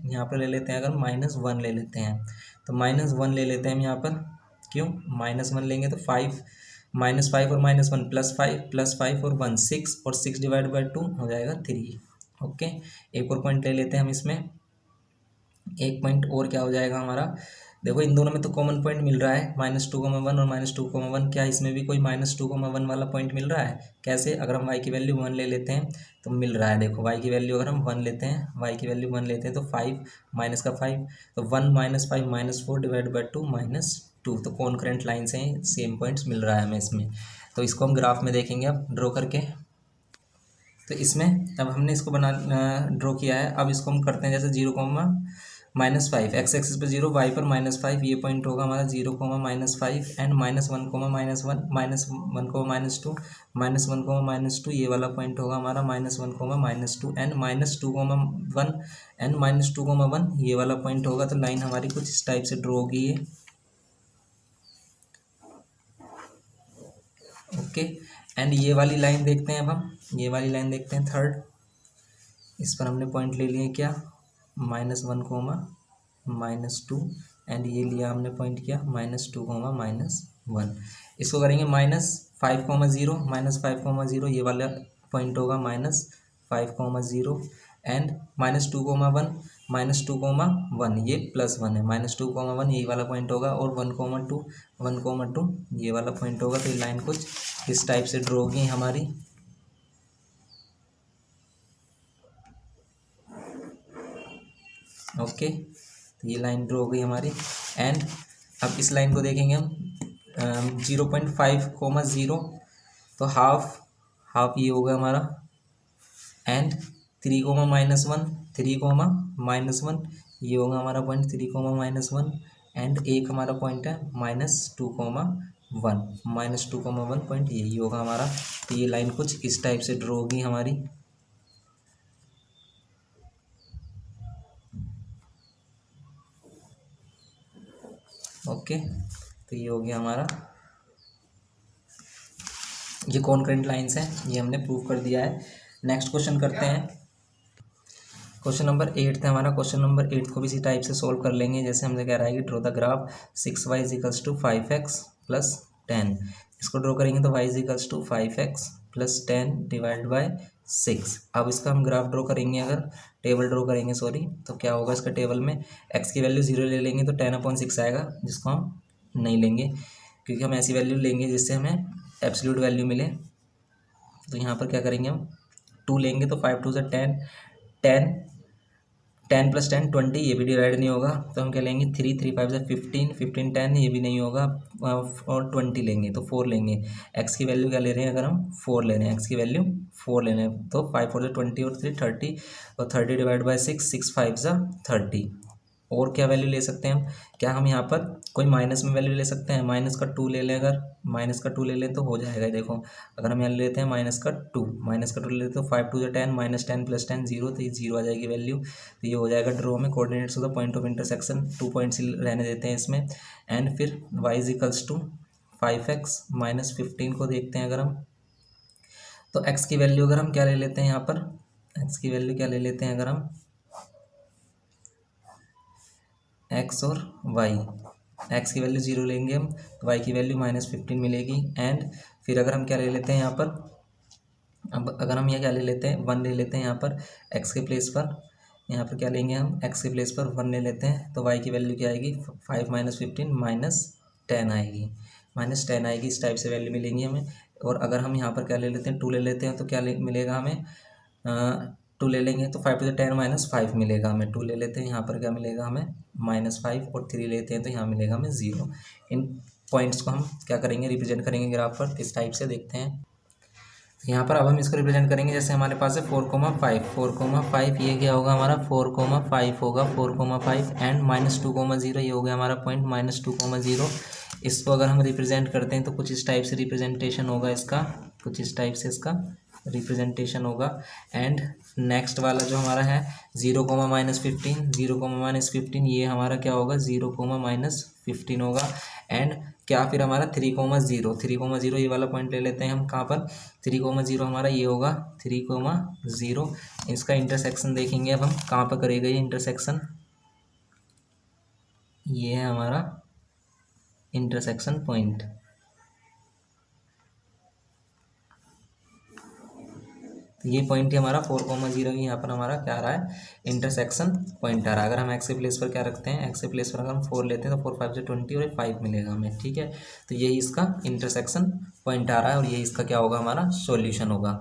यहाँ पर ले लेते हैं अगर -1 ले लेते हैं तो -1 ले लेते हैं हम यहाँ पर, क्यों -1 लेंगे तो 5 -5 और -1 +5 और 1 6 और 6 / 2 हो जाएगा 3। ओके, एक और पॉइंट ले लेते हैं हम इसमें, एक पॉइंट और क्या हो जाएगा हमारा, देखो इन दोनों में तो कॉमन पॉइंट मिल रहा है -2,1 और -2,1। क्या इसमें भी कोई -2,1 वाला पॉइंट मिल रहा है? कैसे? अगर हम y की वैल्यू 1 ले लेते हैं तो मिल रहा है। देखो y की वैल्यू अगर हम 1 लेते हैं, y की वैल्यू 1 लेते हैं तो 5 माइनस का 5, तो 1 - 5 -4 डिवाइड बाई 2 -2, तो कॉन्करेंट लाइन से सेम पॉइंट्स मिल रहा है हमें इसमें। तो इसको हम ग्राफ में देखेंगे अब ड्रॉ करके। तो इसमें अब हमने इसको ड्रॉ किया है। अब इसको हम करते हैं जैसे 0,-5, एक्स एक्सिस पे 0, वाई पर -5, ये पॉइंट होगा हमारा 0,-5 एंड -1, -1, -1, -1, -2, ये वाला पॉइंट होगा हमारा -1, -2 एंड -2,1 एंड -2,1, ये वाला पॉइंट होगा। तो लाइन हमारी कुछ इस टाइप से ड्रॉ होगी ये। ओके, एंड ये वाली लाइन देखते हैं। अब हम ये वाली लाइन देखते हैं थर्ड। इस पर हमने पॉइंट ले लिए क्या, -1, -2 एंड ये लिया हमने पॉइंट किया -2, -1। इसको करेंगे -5,0, -5,0, ये वाला पॉइंट होगा -5,0 एंड -2,1, -2,1, ये +1 है, -2,1 यही वाला पॉइंट होगा, और 1,2, 1,2 ये वाला पॉइंट होगा। तो ये लाइन कुछ इस टाइप से ड्रॉ होगी हमारी। ओके, तो ये लाइन ड्रॉ हो गई हमारी। एंड अब इस लाइन को देखेंगे हम 0,5, तो हाफ ये होगा हमारा, एंड 3, -1, ये होगा हमारा पॉइंट 3, -1, एंड एक हमारा पॉइंट है -2,1, -2,1 पॉइंट यही होगा हमारा। तो ये लाइन कुछ इस टाइप से ड्रॉ होगी हमारी। ओके, तो ये हो गया हमारा, ये कॉन्करेंट लाइंस हैं, ये हमने प्रूव कर दिया है। नेक्स्ट क्वेश्चन करते हैं। क्वेश्चन नंबर 8 था हमारा। क्वेश्चन नंबर 8 को भी इसी टाइप से सॉल्व कर लेंगे। जैसे हमने कह रहा है कि draw the graph 6y = 5x + 10। इसको ड्रॉ करेंगे तो y = 5x + 10 डिवाइड बाई 6। अब इसका हम ग्राफ ड्रॉ करेंगे, अगर टेबल ड्रॉ करेंगे सॉरी, तो क्या होगा इसका टेबल में, x की वैल्यू 0 ले लेंगे तो 10/6 आएगा, जिसको हम नहीं लेंगे क्योंकि हम ऐसी वैल्यू लेंगे जिससे हमें एब्सोल्यूट वैल्यू मिले। तो यहाँ पर क्या करेंगे, हम 2 लेंगे तो 5 × 2 = 10, 10 10 + 10 20, ये भी डिवाइड नहीं होगा, तो हम क्या लेंगे 3, 3 × 5 = 15, 15 10, ये भी नहीं होगा, और 20 लेंगे तो 4 लेंगे। एक्स की वैल्यू क्या ले रहे हैं, अगर हम 4 ले रहे हैं, एक्स की वैल्यू 4 ले रहे हैं, तो 5 × 4 = 20 और 3 30, और 30 डिवाइड बाई 6, 6 × 5 = 30। और क्या वैल्यू ले सकते हैं हम, क्या हम यहाँ पर कोई माइनस में वैल्यू ले सकते हैं, -2 ले लें, अगर -2 ले लें तो हो जाएगा। देखो अगर हम यहाँ ले लेते हैं -2 ले लेते तो 5 × 2 = 10, -10 + 10 0, तो ये 0 आ जाएगी वैल्यू। तो ये हो जाएगा ड्रॉ में coordinates of the point of intersection, 2 points रहने देते हैं इसमें। एंड फिर y = 5x - 15 को देखते हैं अगर हम, तो x की वैल्यू अगर हम क्या ले लेते हैं, यहाँ पर x की वैल्यू क्या ले लेते हैं, अगर हम x और y, x की वैल्यू 0 लेंगे हम तो y की वैल्यू -15 मिलेगी। एंड फिर अगर हम क्या ले लेते हैं यहाँ पर, अब अगर हम यहाँ क्या ले लेते हैं, 1 ले लेते हैं यहाँ पर x के प्लेस पर, यहाँ पर क्या लेंगे हम, x के प्लेस पर 1 ले लेते हैं, तो y की वैल्यू क्या आएगी, 5 - 15 -10 आएगी, -10 आएगी, इस टाइप से वैल्यू मिलेंगी हमें। और अगर हम यहाँ पर क्या ले लेते हैं, 2 ले लेते हैं, तो क्या मिलेगा हमें, 2 ले लेंगे तो 5 × 10 - 5 मिलेगा हमें। 2 ले लेते हैं, यहाँ पर क्या मिलेगा हमें -5, और 3 लेते हैं तो यहाँ मिलेगा हमें 0। इन पॉइंट्स को हम क्या करेंगे, रिप्रेजेंट करेंगे ग्राफ पर, इस टाइप से देखते हैं। यहाँ पर अब हम इसको रिप्रेजेंट करेंगे, जैसे हमारे पास है 4,5, ये क्या होगा हमारा 4,5 होगा, 4,5 एंड -2,0, ये हो गया हमारा पॉइंट -2,0। इसको अगर हम रिप्रेजेंट करते हैं तो कुछ इस टाइप से रिप्रेजेंटेशन होगा इसका, कुछ इस टाइप से इसका रिप्रेजेंटेशन होगा। एंड नेक्स्ट वाला जो हमारा है 0, -15, ये हमारा क्या होगा 0, -15 होगा। एंड क्या फिर हमारा 3,0, ये वाला पॉइंट ले लेते हैं हम, कहाँ पर 3,0 हमारा ये होगा 3,0। इसका इंटरसेक्शन देखेंगे अब हम, कहाँ पर करेगा ये इंटरसेक्शन, ये है हमारा इंटरसेक्शन पॉइंट। तो ये पॉइंट ही हमारा 4,0 यहाँ पर हमारा क्या आ रहा है, इंटरसेक्शन पॉइंट आ रहा है। अगर हम एक्स के प्लेस पर क्या रखते हैं, एक्स के प्लेस पर अगर हम 4 लेते हैं तो 4 5 से 20 और 5 मिलेगा हमें, ठीक है। तो यही इसका इंटरसेक्शन पॉइंट आ रहा है और यही इसका क्या होगा, हमारा सॉल्यूशन होगा।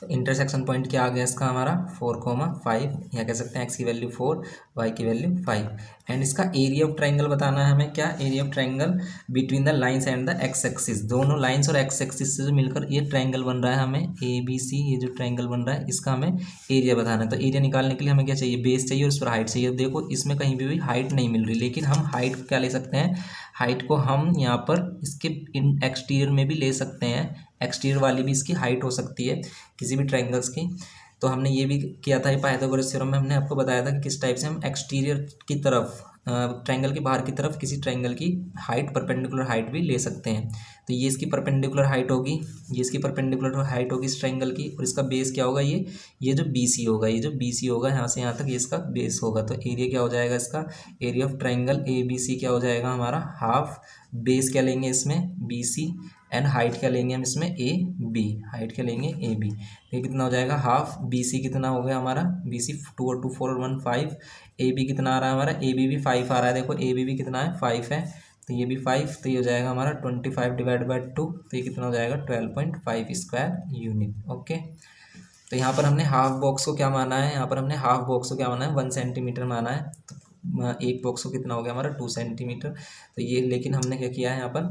तो इंटरसेक्शन पॉइंट क्या आ गया इसका हमारा 4,5, या कह सकते हैं एक्स की वैल्यू 4, वाई की वैल्यू 5। एंड इसका एरिया ऑफ ट्राइंगल बताना है हमें, क्या area of triangle between the lines and the x axis, दोनों लाइंस और एक्स एक्सिस से जो मिलकर ये ट्राइंगल बन रहा है हमें ए बी सी, ये जो ट्राइंगल बन रहा है इसका हमें एरिया बताना है। तो एरिया निकालने के लिए हमें क्या चाहिए, बेस चाहिए और उस पर हाइट चाहिए। देखो इसमें कहीं भी हाइट नहीं मिल रही, लेकिन हम हाइट को क्या ले सकते हैं, हाइट को हम यहाँ पर इसके एक्सटीरियर में भी ले सकते हैं, एक्सटीरियर वाली भी इसकी हाइट हो सकती है किसी भी ट्रायंगल्स की। तो हमने ये भी किया था, पाइथागोरस थ्योरम में हमने आपको बताया था कि किस टाइप से हम एक्सटीरियर की तरफ, ट्रायंगल के बाहर की तरफ किसी ट्रायंगल की हाइट, परपेंडिकुलर हाइट भी ले सकते हैं। तो ये इसकी परपेंडिकुलर हाइट होगी, ये इसकी परपेंडिकुलर हाइट होगी इस ट्रायंगल की, और इसका बेस क्या होगा, ये जो बी सी होगा, ये जो बी सी होगा यहाँ से यहाँ तक, ये इसका बेस होगा। तो एरिया क्या हो जाएगा इसका, area of triangle A B C क्या हो जाएगा हमारा हाफ, बेस क्या लेंगे इसमें बी सी, एंड हाइट क्या लेंगे हम इसमें ए बी, हाइट क्या लेंगे ए बी। तो ये कितना हो जाएगा हाफ, बी सी कितना हो गया हमारा, बी सी 2 और 2 4 और 1 5, ए बी कितना आ रहा है हमारा, ए बी भी 5 आ रहा है, देखो ए बी भी कितना है 5 है, तो ये भी 5, तो ये हो जाएगा हमारा 25 डिवाइड बाई 2, तो ये कितना हो जाएगा 12.5 स्क्वायर यूनिट। ओके, तो यहाँ पर हमने हाफ बॉक्स को क्या माना है, यहाँ पर हमने हाफ बॉक्स को क्या माना है, 1 सेंटीमीटर माना है। तो एक बॉक्स को कितना हो गया हमारा 2 सेंटीमीटर। तो ये लेकिन हमने क्या किया है यहाँ पर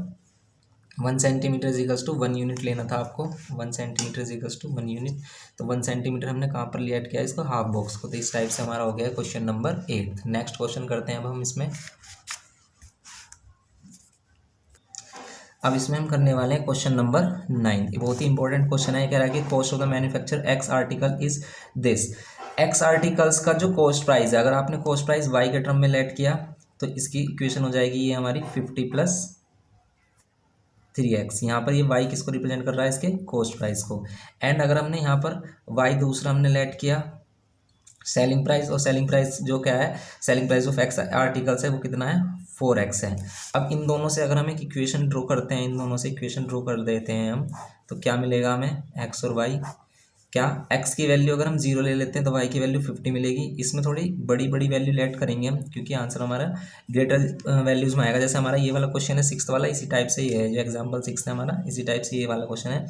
1 सेंटीमीटर इजिकल्स टू 1 यूनिट लेना था आपको, 1 सेंटीमीटर इजिकल्स टू 1 यूनिट। तो 1 सेंटीमीटर हमने कहाँ पर लिया, ऐड किया इसको हाफ बॉक्स को। तो इस टाइप से हमारा हो गया क्वेश्चन नंबर 8। नेक्स्ट क्वेश्चन करते हैं अब हम इसमें। अब इसमें हम करने वाले हैं क्वेश्चन नंबर 9। बहुत ही इंपॉर्टेंट क्वेश्चन है। कह रहा है कि cost of the manufacture x article is this. X articles का जो कॉस्ट प्राइस है, अगर आपने कॉस्ट प्राइस वाई के टर्म में लेट किया तो इसकी इक्वेशन हो जाएगी ये हमारी 50 प्लस 3x। यहाँ पर ये y किसको रिप्रेजेंट कर रहा है, इसके कॉस्ट प्राइस को। एंड अगर हमने यहाँ पर y दूसरा हमने लेट किया सेलिंग प्राइस, और सेलिंग प्राइस जो क्या है, selling price of x articles है वो कितना है 4x है। अब इन दोनों से अगर हम एक इक्वेशन ड्रॉ करते हैं, इन दोनों से इक्वेशन ड्रॉ कर देते हैं हम, तो क्या मिलेगा हमें x और y, क्या x की वैल्यू अगर हम 0 ले लेते हैं तो y की वैल्यू 50 मिलेगी। इसमें थोड़ी बड़ी बड़ी वैल्यू लेट करेंगे हम, क्योंकि आंसर हमारा ग्रेटर वैल्यूज में आएगा। जैसे हमारा ये वाला क्वेश्चन है 6th वाला, इसी टाइप से ये है, जो एग्जाम्पल 6 है हमारा, इसी टाइप से ये वाला क्वेश्चन है।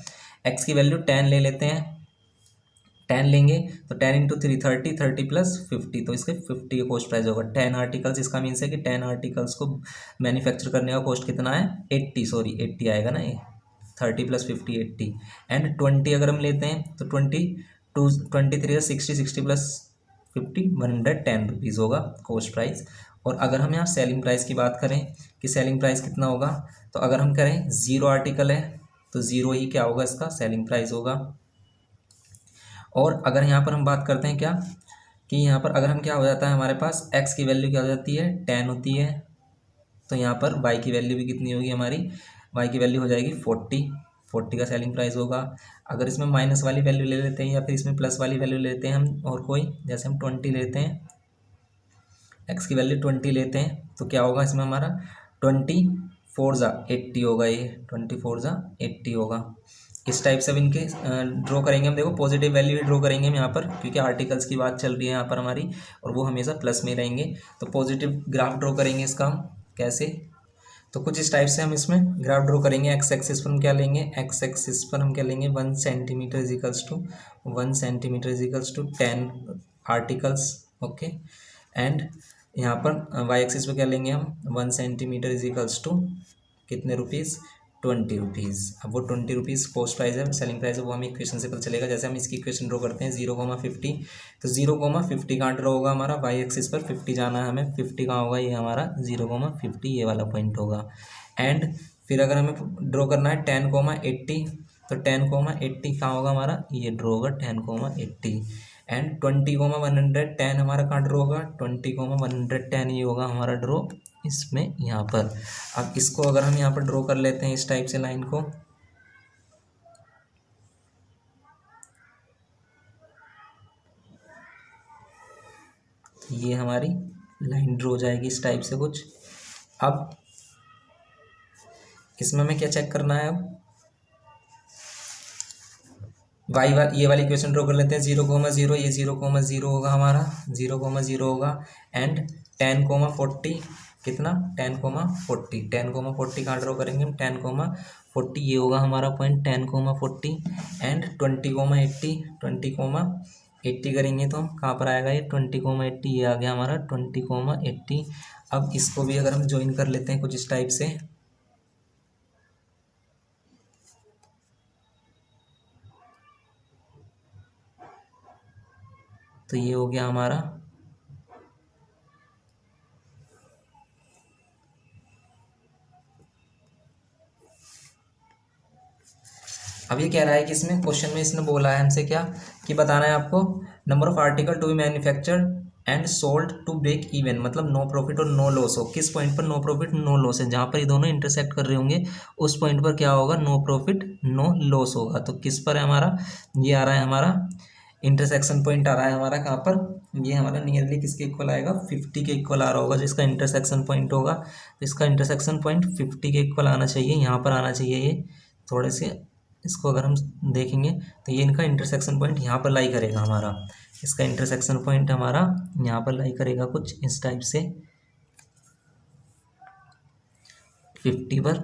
x की वैल्यू 10 ले लेते हैं, 10 लेंगे तो 10 इंटू 3 30, 30 प्लस 50, तो इसके 50 का कॉस्ट प्राइस होगा। 10 आर्टिकल्स, इसका मीन्स है कि 10 आर्टिकल्स को मैन्युफैक्चर करने का कॉस्ट कितना है 80, सॉरी 80 आएगा ना, ये 30 प्लस 50 80। एंड 20 अगर हम लेते हैं तो 23 60, 60 प्लस 50 110 रुपीज़ होगा कॉस्ट प्राइस। और अगर हम यहाँ सेलिंग प्राइस की बात करें कि सेलिंग प्राइस कितना होगा, तो अगर हम करें 0 आर्टिकल है तो 0 ही क्या होगा इसका सेलिंग प्राइस होगा। और अगर यहाँ पर हम बात करते हैं क्या कि यहाँ पर अगर हम क्या हो जाता है हमारे पास x की वैल्यू क्या हो जाती है 10 होती है, तो यहाँ पर y की वैल्यू भी कितनी होगी हमारी, y की वैल्यू हो जाएगी 40 का सेलिंग प्राइस होगा। अगर इसमें माइनस वाली वैल्यू ले लेते हैं या फिर इसमें प्लस वाली वैल्यू लेते हैं हम, और कोई जैसे हम 20 लेते हैं, x की वैल्यू 20 लेते हैं, तो क्या होगा इसमें हमारा 24 ज़ा 80 होगा, ये 24 ज़ा 80 होगा। इस टाइप से अब इनके ड्रॉ करेंगे हम। देखो पॉजिटिव वैल्यू ही ड्रॉ करेंगे हम यहाँ पर, क्योंकि आर्टिकल्स की बात चल रही है यहाँ पर हमारी, और वो हमेशा प्लस में रहेंगे। तो पॉजिटिव ग्राफ ड्रॉ करेंगे इसका हम कैसे, तो कुछ इस टाइप से हम इसमें ग्राफ ड्रॉ करेंगे। एक्स एक्सिस पर हम क्या लेंगे, एक्स एक्सिस पर हम क्या लेंगे 1 centimetre equals to 1 centimetre equals to 10 articles. Okay, and यहाँ पर वाई एक्सिस पर क्या लेंगे हम 1 सेंटीमीटर इजिकल्स टू कितने रुपीज़ 20 रुपीज़। अब वो 20 रुपीज़ कॉस्ट प्राइस है, सेलिंग प्राइस है, वो हमें इक्वेशन से पता चलेगा। जैसे हम इसकी इक्वेशन ड्रॉ करते हैं 0,50, तो 0,50 कहाँ ड्रॉ होगा हमारा वाई एक्सिस पर 50 जाना है हमें, 50 कहाँ होगा ये हमारा 0,50 ये वाला पॉइंट होगा। एंड फिर अगर हमें ड्रॉ करना है 10,80, तो 10,80 कहाँ होगा हमारा, ये ड्रॉ होगा 10,80। एंड 20,110 हमारा कहाँ ड्रॉ होगा 20,110, ये होगा हमारा ड्रॉ इसमें यहाँ पर। अब इसको अगर हम यहाँ पर ड्रॉ कर लेते हैं इस टाइप से लाइन को, ये हमारी लाइन ड्रॉ हो जाएगी इस टाइप से कुछ। अब इसमें हमें क्या चेक करना है, अब ये वाली इक्वेशन ड्रॉ कर लेते हैं। 0,0 ये 0,0 होगा हमारा, 0,0 होगा एंड 10,40 कितना 10,40 10,40 कहाँ ड्रॉ करेंगे हम 10,40 ये होगा हमारा पॉइंट 10,40 एंड 20,80 20,80 करेंगे तो कहाँ पर आएगा ये 20,80 ये आ गया हमारा 20,80। अब इसको भी अगर हम ज्वाइन कर लेते हैं कुछ इस टाइप से, तो ये हो गया हमारा अब ये कह रहा है कि इसमें क्वेश्चन में इसने बोला है हमसे क्या कि बताना है आपको number of article to be manufactured and sold to break even, मतलब नो प्रॉफिट और नो लॉस हो। किस पॉइंट पर नो प्रॉफिट नो लॉस है, जहाँ पर ये दोनों इंटरसेक्ट कर रहे होंगे उस पॉइंट पर क्या होगा नो प्रॉफिट नो लॉस होगा। तो किस पर है हमारा, ये आ रहा है हमारा इंटरसेक्शन पॉइंट आ रहा है हमारा कहाँ पर, ये हमारा नियरली किसके इक्वल आएगा 50 के इक्वल आ रहा होगा जिसका इंटरसेक्शन पॉइंट होगा। इसका इंटरसेक्शन पॉइंट 50 के इक्वल आना चाहिए, यहाँ पर आना चाहिए ये थोड़े से, इसको अगर हम देखेंगे तो ये इनका इंटरसेक्शन पॉइंट यहाँ पर लाई करेगा हमारा, इसका इंटरसेक्शन पॉइंट हमारा यहाँ पर लाई करेगा कुछ इस टाइप से 50 पर।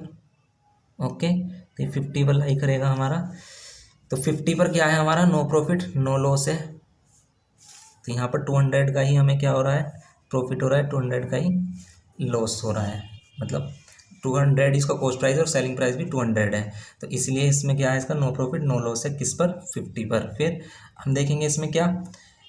ओके तो ये 50 पर लाई करेगा हमारा, तो 50 पर क्या है हमारा नो प्रॉफिट नो लॉस है, तो यहाँ पर 200 का ही हमें क्या हो रहा है प्रॉफिट हो रहा है, 200 का ही लॉस हो रहा है, मतलब 200 इसका कॉस्ट प्राइस और सेलिंग प्राइस भी 200 है, तो इसलिए इसमें क्या है इसका नो प्रॉफिट नो लॉस है किस पर 50 पर। फिर हम देखेंगे इसमें क्या,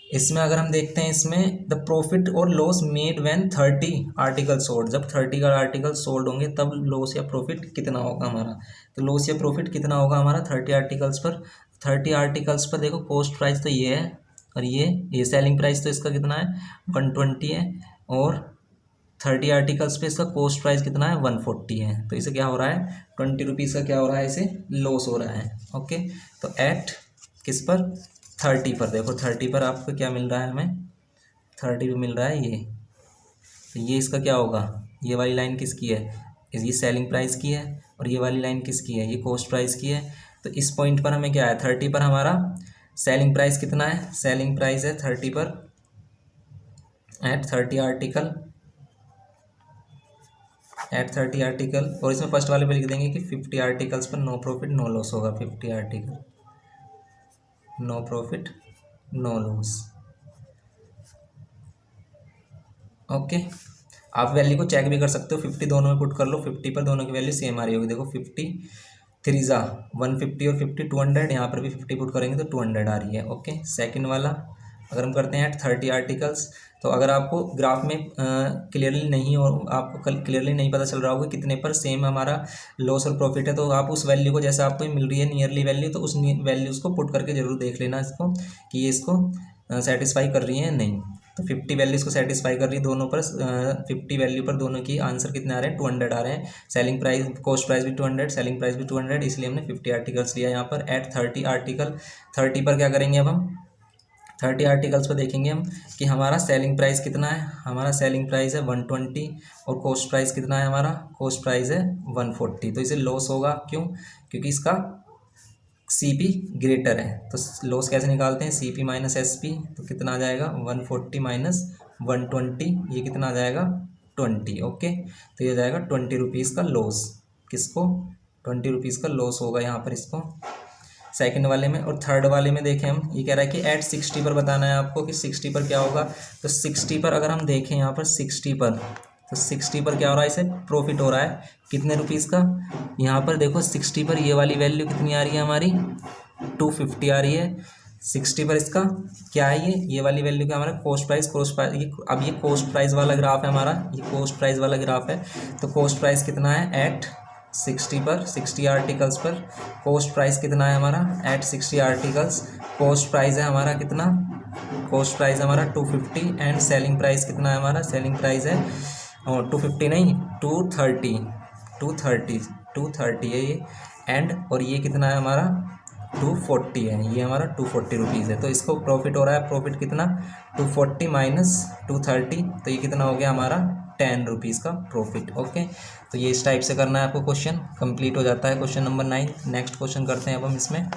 इसमें अगर हम देखते हैं इसमें द प्रॉफिट और loss made when 30 article sold, जब 30 का आर्टिकल सोल्ड होंगे तब लॉस या प्रॉफिट कितना होगा हमारा, तो लॉस या प्रॉफिट कितना होगा हमारा 30 आर्टिकल्स पर। 30 आर्टिकल्स पर देखो कॉस्ट प्राइस तो ये है और ये सेलिंग प्राइस तो इसका कितना है 120 है और 30 आर्टिकल्स पे इसका कॉस्ट प्राइस कितना है 140 है, तो इसे क्या हो रहा है 20 रुपीज़ का क्या हो रहा है इसे लॉस हो रहा है। ओके तो एट किस पर 30 पर, देखो 30 पर आपको क्या मिल रहा है हमें 30 पे मिल रहा है ये, तो ये इसका क्या होगा, ये वाली लाइन किसकी है, ये सेलिंग प्राइस की है और ये वाली लाइन किसकी है, ये कॉस्ट प्राइस की है। तो इस पॉइंट पर हमें क्या है 30 पर हमारा सेलिंग प्राइस कितना है, सेलिंग प्राइस है 30 पर एट 30 आर्टिकल और इसमें फर्स्ट वाले पे लिख देंगे कि 50 आर्टिकल्स पर नो प्रॉफिट नो लॉस होगा, 50 article no profit no loss. Okay आप वैल्यू को चेक भी कर सकते हो, 50 दोनों में पुट कर लो, 50 पर दोनों की वैल्यू सेम आ रही होगी, देखो 50 3 150 और 50 200, यहाँ पर भी 50 पुट करेंगे तो 200 आ रही है। ओके सेकंड वाला अगर हम करते हैं 30 आर्टिकल्स, तो अगर आपको ग्राफ में क्लियरली नहीं हो, आपको क्लियरली नहीं पता चल रहा होगा कितने पर सेम हमारा लॉस और प्रॉफिट है, तो आप उस वैल्यू को जैसे आपको मिल रही है नियरली वैल्यू, तो उस वैल्यूज़ को पुट करके जरूर देख लेना इसको कि ये इसको सेटिस्फाई कर रही है नहीं। तो 50 वैल्यूज़ को सेटिस्फाई कर रही है दोनों पर, 50 वैल्यू पर दोनों की आंसर कितने आ रहे हैं 200 आ रहे हैं, सेलिंग प्राइस कॉस्ट प्राइस भी 200 सेलिंग प्राइस भी 200, इसलिए हमने 50 आर्टिकल्स लिया यहाँ पर एट 30 आर्टिकल। 30 पर क्या करेंगे अब हम 30 आर्टिकल्स पर देखेंगे हम कि हमारा सेलिंग प्राइस कितना है, हमारा सेलिंग प्राइस है 120 और कॉस्ट प्राइस कितना है हमारा, कॉस्ट प्राइस है 140, तो इसे लॉस होगा क्यों, क्योंकि इसका CP ग्रेटर है। तो लॉस कैसे निकालते हैं CP माइनस SP, तो कितना आ जाएगा 140 माइनस 120, ये कितना आ जाएगा 20। ओके तो ये जाएगा 20 रुपीज़ का लॉस, किसको 20 रुपीज़ का लॉस होगा यहाँ पर इसको सेकंड वाले में। और थर्ड वाले में देखें हम, ये कह रहा है कि एट 60 पर बताना है आपको कि 60 पर क्या होगा, तो 60 पर अगर हम देखें यहाँ पर 60 पर, तो 60 पर क्या हो रहा है इसे प्रॉफिट हो रहा है कितने रुपीज़ का, यहाँ पर देखो 60 पर ये वाली वैल्यू कितनी आ रही है हमारी 250 आ रही है। 60 पर इसका क्या है ये वाली वैल्यू क्या हमारा कॉस्ट प्राइस ये अब ये कॉस्ट प्राइस वाला ग्राफ है हमारा, ये कॉस्ट प्राइस वाला ग्राफ है, तो कॉस्ट प्राइस कितना है एट 60 पर 60 आर्टिकल्स पर कॉस्ट प्राइस कितना है हमारा एट 60 आर्टिकल्स, कॉस्ट प्राइस है हमारा कितना, कॉस्ट प्राइस हमारा 250 एंड सेलिंग प्राइस कितना है हमारा, सेलिंग प्राइस है 250 नहीं 230 है ये एंड, और ये कितना है हमारा 240 है, ये हमारा 240 रुपीज़ है। तो इसको प्रॉफिट हो रहा है, प्रॉफिट कितना 240 माइनस 230, तो ये कितना हो गया हमारा 10 रुपीज़ का प्रॉफिट। ओके तो ये इस टाइप से करना है आपको, क्वेश्चन कंप्लीट हो जाता है क्वेश्चन नंबर 9। नेक्स्ट क्वेश्चन करते हैं अब हम इसमें।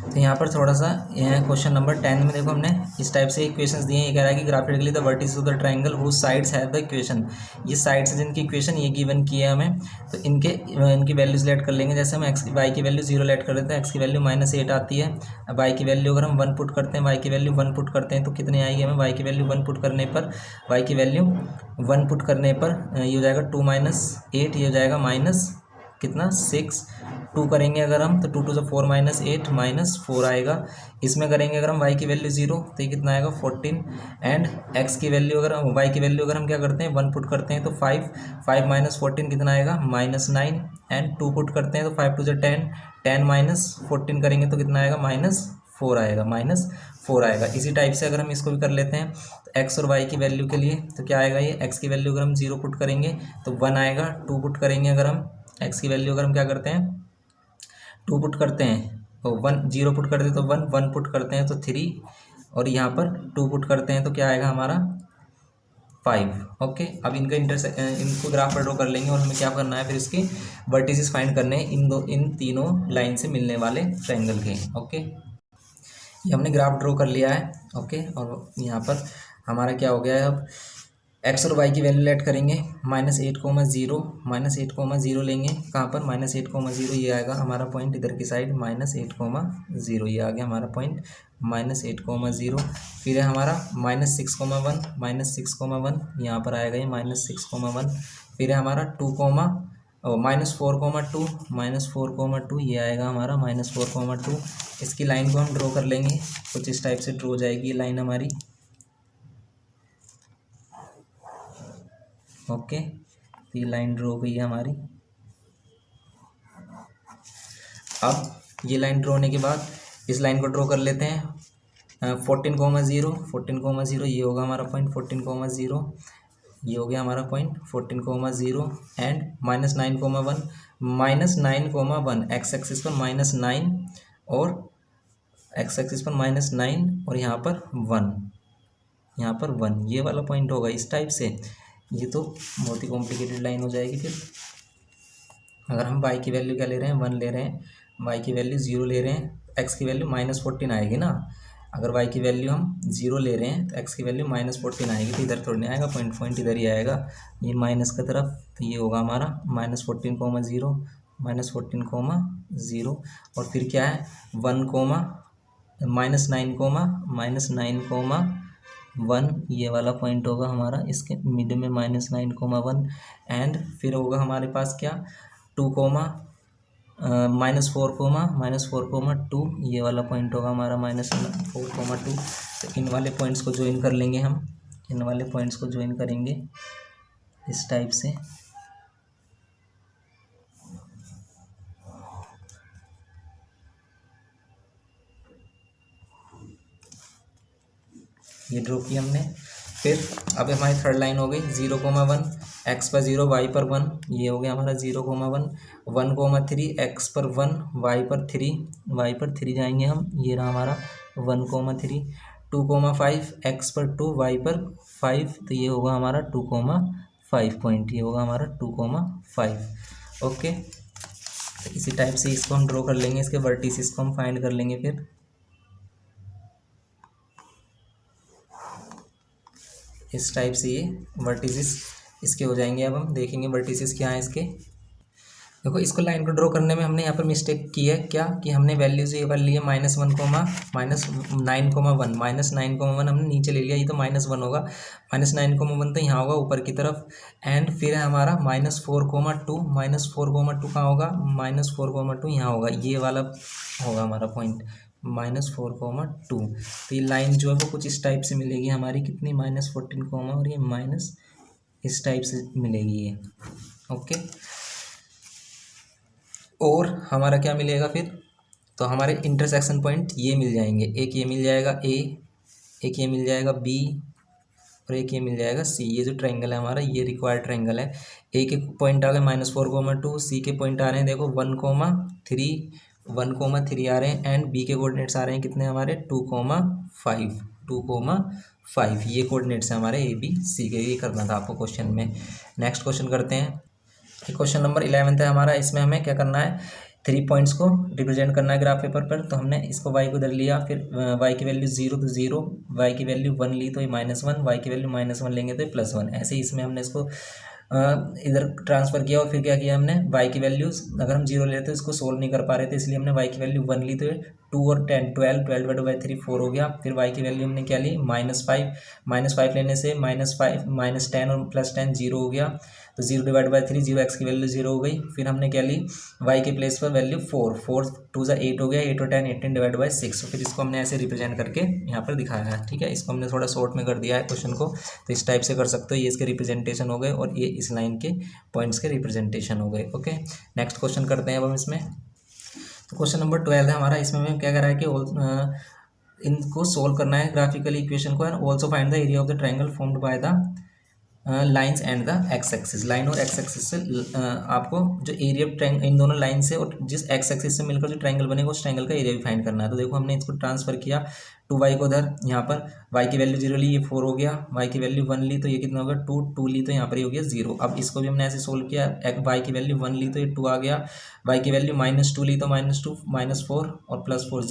तो यहाँ पर थोड़ा सा क्वेश्चन नंबर 10 में देखो हमने इस टाइप से इक्वेशंस दिए हैं। ये कह रहा है कि graphically the vertices of the triangle whose sides have the equation, ये साइड्स हैं जिनकी इक्वेशन ये गिवन की है हमें। तो इनकी वैल्यूज लेट कर लेंगे। जैसे हम एक्स वाई की वैल्यू 0 लेट कर देते हैं, एक्स की वैल्यू -8 आती है। अब वाई की वैल्यू अगर हम 1 पुट करते हैं, वाई की वैल्यू 1 पुट करते हैं तो कितनी आएगी हमें, वाई की वैल्यू 1 पुट करने पर, वाई की वैल्यू 1 पुट करने पर ये हो जाएगा 2 - 8, ये हो जाएगा माइनस कितना 6। 2 करेंगे अगर हम तो 2 2 4 -8 -4 आएगा। इसमें करेंगे अगर हम y की वैल्यू 0 तो ये कितना आएगा 14। एंड x की वैल्यू अगर हम y की वैल्यू अगर हम क्या करते हैं 1 पुट करते हैं तो 5 5 - 14 कितना आएगा -9। एंड 2 पुट करते हैं तो 5 2 10 10 - 14 करेंगे तो कितना आएगा -4 आएगा, -4 आएगा। इसी टाइप से अगर हम इसको भी कर लेते हैं तो x और y की वैल्यू के लिए तो क्या आएगा, ये x की वैल्यू अगर हम 0 पुट करेंगे तो 1 आएगा। 2 पुट करेंगे अगर हम x की वैल्यू अगर हम क्या करते हैं 2 पुट करते हैं तो 1, 0 पुट करते हैं तो 1, 1 पुट करते हैं तो 3, और यहाँ पर 2 पुट करते हैं तो क्या आएगा हमारा 5। ओके, अब इनका इनको ग्राफ पर ड्रॉ कर लेंगे और हमें क्या करना है फिर इसके वर्टिसेस फाइंड करने हैं इन तीनों लाइन से मिलने वाले ट्रायंगल के। ओके, ये हमने ग्राफ ड्रॉ कर लिया है। ओके, और यहाँ पर हमारा क्या हो गया है, अब एक्स और वाई की वैल्यू लेट करेंगे। -8, 0 -8, 0 लेंगे कहाँ पर -8, 0 ये आएगा हमारा पॉइंट इधर की साइड -8, 0 ये आ गया हमारा पॉइंट -8, 0। फिर है हमारा -6, 1 -6, 1 यहाँ पर आएगा ये -6, 1। फिर है हमारा -4, 2 -4, 2 ये आएगा हमारा -4, 2। इसकी लाइन को हम ड्रॉ कर लेंगे, कुछ इस टाइप से ड्रॉ हो जाएगी ये लाइन हमारी। ओके, तो ये लाइन ड्रॉ हो गई है हमारी। अब ये लाइन ड्रॉ होने के बाद इस लाइन को ड्रॉ कर लेते हैं। 14, 0 ये होगा हमारा पॉइंट 14, 0 ये हो गया हमारा पॉइंट 14, 0। एंड -9, 1 -9, एक्स एक्सिस पर -9 और एक्स एक्सिस पर -9 और यहाँ पर 1 ये वाला पॉइंट होगा इस टाइप से। ये तो बहुत ही कॉम्प्लिकेटेड लाइन हो जाएगी। फिर अगर हम y की वैल्यू क्या ले रहे हैं 1 ले रहे हैं, y की वैल्यू 0 ले रहे हैं, x की वैल्यू -14 आएगी ना। अगर y की वैल्यू हम 0 ले रहे हैं तो x की वैल्यू -14 आएगी, तो इधर थोड़ी नहीं आएगा, पॉइंट इधर ही आएगा ये माइनस की तरफ। तो ये होगा हमारा -14, 0 -14, 0 और फिर क्या है -9, -9, 1 ये वाला पॉइंट होगा हमारा इसके मिड में -9, 1। एंड फिर होगा हमारे पास क्या 2, -4, 2 ये वाला पॉइंट होगा हमारा -4, 2। तो इन वाले पॉइंट्स को ज्वाइन कर लेंगे हम, इन वाले पॉइंट्स को ज्वाइन करेंगे इस टाइप से। ये ड्रॉ किया हमने। फिर अब हमारी थर्ड लाइन हो गई 0, 1 एक्स पर 0 वाई पर 1 ये हो गया हमारा 0, 1 1, 3 एक्स पर 1 वाई पर 3 जाएंगे हम, ये रहा हमारा 1, 3 2, 5 एक्स पर 2 वाई पर 5 तो ये होगा हमारा 2, 5 पॉइंट, ये होगा हमारा 2, 5। ओके, तो इसी टाइप से इसको हम ड्रॉ कर लेंगे, इसके वर्टिसेस को हम फाइंड कर लेंगे। फिर इस टाइप से ये वर्टिसेस इसके हो जाएंगे। अब हम देखेंगे वर्टिसेस क्या है इसके। देखो इसको लाइन को ड्रॉ करने में हमने यहाँ पर मिस्टेक की है क्या कि हमने वैल्यूज ये वाली ली है -1, -9, 1 हमने नीचे ले लिया, ये तो -1 होगा, -9, 1 तो यहाँ होगा ऊपर की तरफ। एंड फिर है हमारा -4, 2 कहाँ होगा -4, 2 यहाँ होगा, ये वाला होगा हमारा पॉइंट -4, 2। तो ये लाइन जो है वो कुछ इस टाइप से मिलेगी हमारी, कितनी -14, और ये माइनस इस टाइप से मिलेगी ये। ओके, और हमारा क्या मिलेगा फिर, तो हमारे इंटरसेक्शन पॉइंट ये मिल जाएंगे, एक ये मिल जाएगा ए, एक ये मिल जाएगा बी और एक ये मिल जाएगा सी। ये जो ट्रायंगल है हमारा ये रिक्वायर्ड ट्रायंगल है। ए के पॉइंट आ गए -4, 2, सी के पॉइंट आ रहे हैं देखो 1, 3 आ रहे हैं, एंड बी के कोऑर्डिनेट्स आ रहे हैं कितने हमारे 2, 5 ये कोऑर्डिनेट्स हैं हमारे ए बी सी के। ये करना था आपको क्वेश्चन में। नेक्स्ट क्वेश्चन करते हैं, क्वेश्चन नंबर 11 है हमारा। इसमें हमें क्या करना है, 3 पॉइंट्स को रिप्रेजेंट करना है ग्राफ पेपर पर, तो हमने इसको y को इधर लिया, फिर y की वैल्यू 0 तो 0, y की वैल्यू 1 ली तो ये -1, y की वैल्यू -1 लेंगे तो ये +1। ऐसे ही इसमें हमने इसको इधर ट्रांसफ़र किया और फिर क्या किया हमने, y की वैल्यूज़ अगर हम 0 लेते तो इसको सोल्व नहीं कर पा रहे थे, इसलिए हमने y की वैल्यू 1 ली तो ये 2 और 10 12 4 हो गया। फिर y की वैल्यू हमने क्या ली, -5 लेने से -5 -10 और +10 0 हो गया, तो 0/3 0, x की वैल्यू 0 हो गई। फिर हमने क्या ली, y के प्लेस पर वैल्यू 4 2 8 हो गया, 8 और 10 18/6। फिर इसको हमने ऐसे रिप्रेजेंट करके यहाँ पर दिखाया है, ठीक है। इसको हमने थोड़ा शॉर्ट में कर दिया है क्वेश्चन को, तो इस टाइप से कर सकते हो। ये इसके रिप्रेजेंटेशन हो गए और ये इस लाइन के पॉइंट्स के रिप्रेजेंटेशन हो गए। ओके, नेक्स्ट क्वेश्चन करते हैं अब हम इसमें। तो क्वेश्चन नंबर 12 है हमारा। इसमें हमें क्या करा है कि इनको सोल्व करना है ग्राफिकली इक्वेशन को, and also find the area of the triangle formed by the lines and the x axis. Line और एक्स एक्सिस से आपको जो एरिया ऑफ इन दोनों लाइन से और जिस एक्स एक्सिस से मिलकर जो ट्रायंगल बनेगा उस ट्रायंगल का एरिया भी फाइंड करना है। तो देखो हमने इसको ट्रांसफर किया 2y को उधर, यहाँ पर y की वैल्यू 0 ली, ये 4 हो गया, y की वैल्यू 1 ली तो ये कितना होगा 2 ली तो यहाँ पर ये हो गया 0। अब इसको भी हमने ऐसे सोल्व किया, y की वैल्यू 1 ली तो ये 2 आ गया, y की वैल्यू -2 ली तो -2 -4 और +4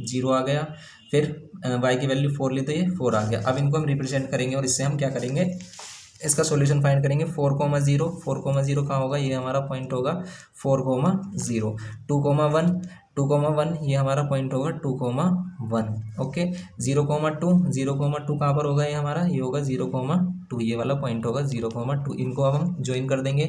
0 आ गया। फिर y की वैल्यू 4 ली तो ये 4 आ गया। अब इनको हम रिप्रेजेंट करेंगे और इससे हम क्या करेंगे, इसका सॉल्यूशन फाइंड करेंगे। 4,0 कहाँ होगा, ये हमारा पॉइंट होगा 4,0, 2,1 ये हमारा पॉइंट होगा 2,1। ओके, 0,2 कहाँ पर होगा, ये हमारा ये होगा 0,2, ये वाला पॉइंट होगा 0,2। इनको अब हम ज्वाइन कर देंगे।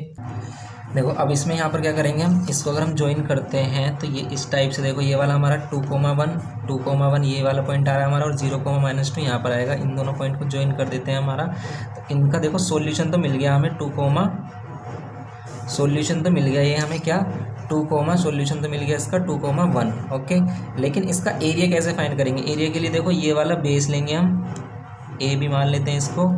देखो अब इसमें यहाँ पर क्या करेंगे हम, इसको अगर हम ज्वाइन करते हैं तो ये इस टाइप से, देखो ये वाला हमारा 2,1 ये वाला पॉइंट आ रहा है हमारा, और 0,-2 यहाँ पर आएगा। इन दोनों पॉइंट को ज्वाइन कर देते हैं हमारा। तो इनका देखो सॉल्यूशन तो मिल गया हमें, सॉल्यूशन तो मिल गया ये हमें क्या, सॉल्यूशन तो मिल गया इसका 2,1। ओके, लेकिन इसका एरिया कैसे फाइंड करेंगे। एरिया के लिए देखो ये वाला बेस लेंगे हम, ए भी मान लेते हैं इसको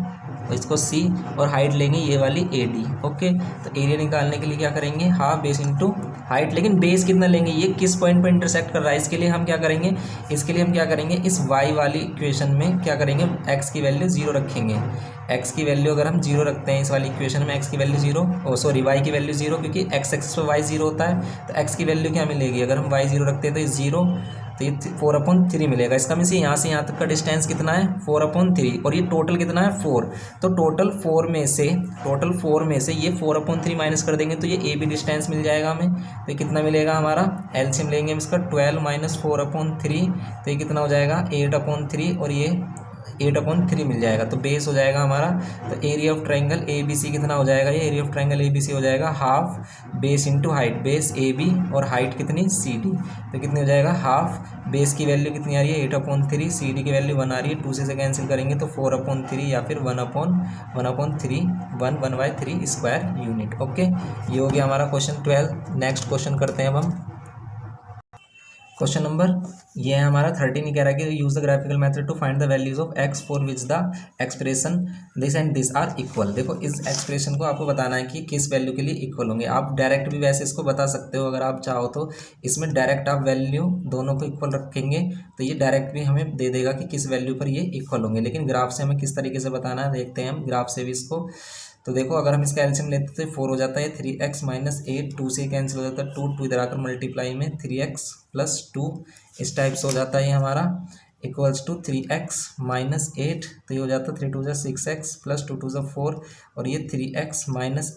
C, और हाइट लेंगे ये वाली AD। ओके, तो एरिया निकालने के लिए क्या करेंगे, हाफ बेस इंटू हाइट। लेकिन बेस कितना लेंगे, ये किस पॉइंट पर इंटरसेक्ट कर रहा है, इसके लिए हम क्या करेंगे, इस y वाली इक्वेशन में क्या करेंगे, x की वैल्यू 0 रखेंगे। x की वैल्यू अगर हम 0 रखते हैं इस वाली इक्वेशन में, x की वैल्यू 0, y की वैल्यू 0, क्योंकि x एक्सिस पर y 0 होता है, तो x की वैल्यू क्या मिलेगी, अगर हम y 0 रखते हैं तो ये 0, तो ये 4/3 मिलेगा। इसका मीन्स यहाँ से यहाँ तक का डिस्टेंस कितना है 4/3, और ये टोटल कितना है 4। तो टोटल 4 में से ये 4/3 माइनस कर देंगे तो ये AB डिस्टेंस मिल जाएगा हमें। तो ये कितना मिलेगा हमारा, एलसीएम लेंगे हम इसका 12 - 4/3, तो ये कितना हो जाएगा 8/3, और ये 8/3 मिल जाएगा। तो बेस हो जाएगा हमारा, तो एरिया ऑफ ट्रायंगल ABC कितना हो जाएगा, ये एरिया ऑफ ट्रायंगल ABC हो जाएगा half base into height, base AB और हाइट कितनी CD, तो कितनी हो जाएगा हाफ। बेस की वैल्यू कितनी आ रही है 8/3, CD की वैल्यू 1 आ रही है, 2 से कैंसिल करेंगे तो 4/3 या फिर 1/3 1/3 स्क्वायर यूनिट। ओके, ये हो गया हमारा क्वेश्चन 12। नेक्स्ट क्वेश्चन करते हैं अब हम। क्वेश्चन नंबर ये है हमारा 13। ही कह रहा है कि use the graphical method to find the values of x for which the expression this and this are equal. देखो इस एक्सप्रेशन को आपको बताना है कि किस वैल्यू के लिए इक्वल होंगे। आप डायरेक्ट भी वैसे इसको बता सकते हो अगर आप चाहो तो, इसमें डायरेक्ट आप वैल्यू दोनों को इक्वल रखेंगे तो ये डायरेक्ट भी हमें दे देगा कि किस वैल्यू पर ये इक्वल होंगे। लेकिन ग्राफ से हमें किस तरीके से बताना है देखते हैं हम ग्राफ से भी इसको। तो देखो अगर हम इसका एलसीएम लेते तो 4 हो जाता है, 3x - 8, 2 से कैंसिल हो जाता है, 2 इधर आकर मल्टीप्लाई में 3x + 2 इस टाइप से हो जाता है ये हमारा, इक्वल्स टू 3x - 8, तो ये हो जाता है 3 × 2 = 6x + 2 × 2 = 4, और ये 3x -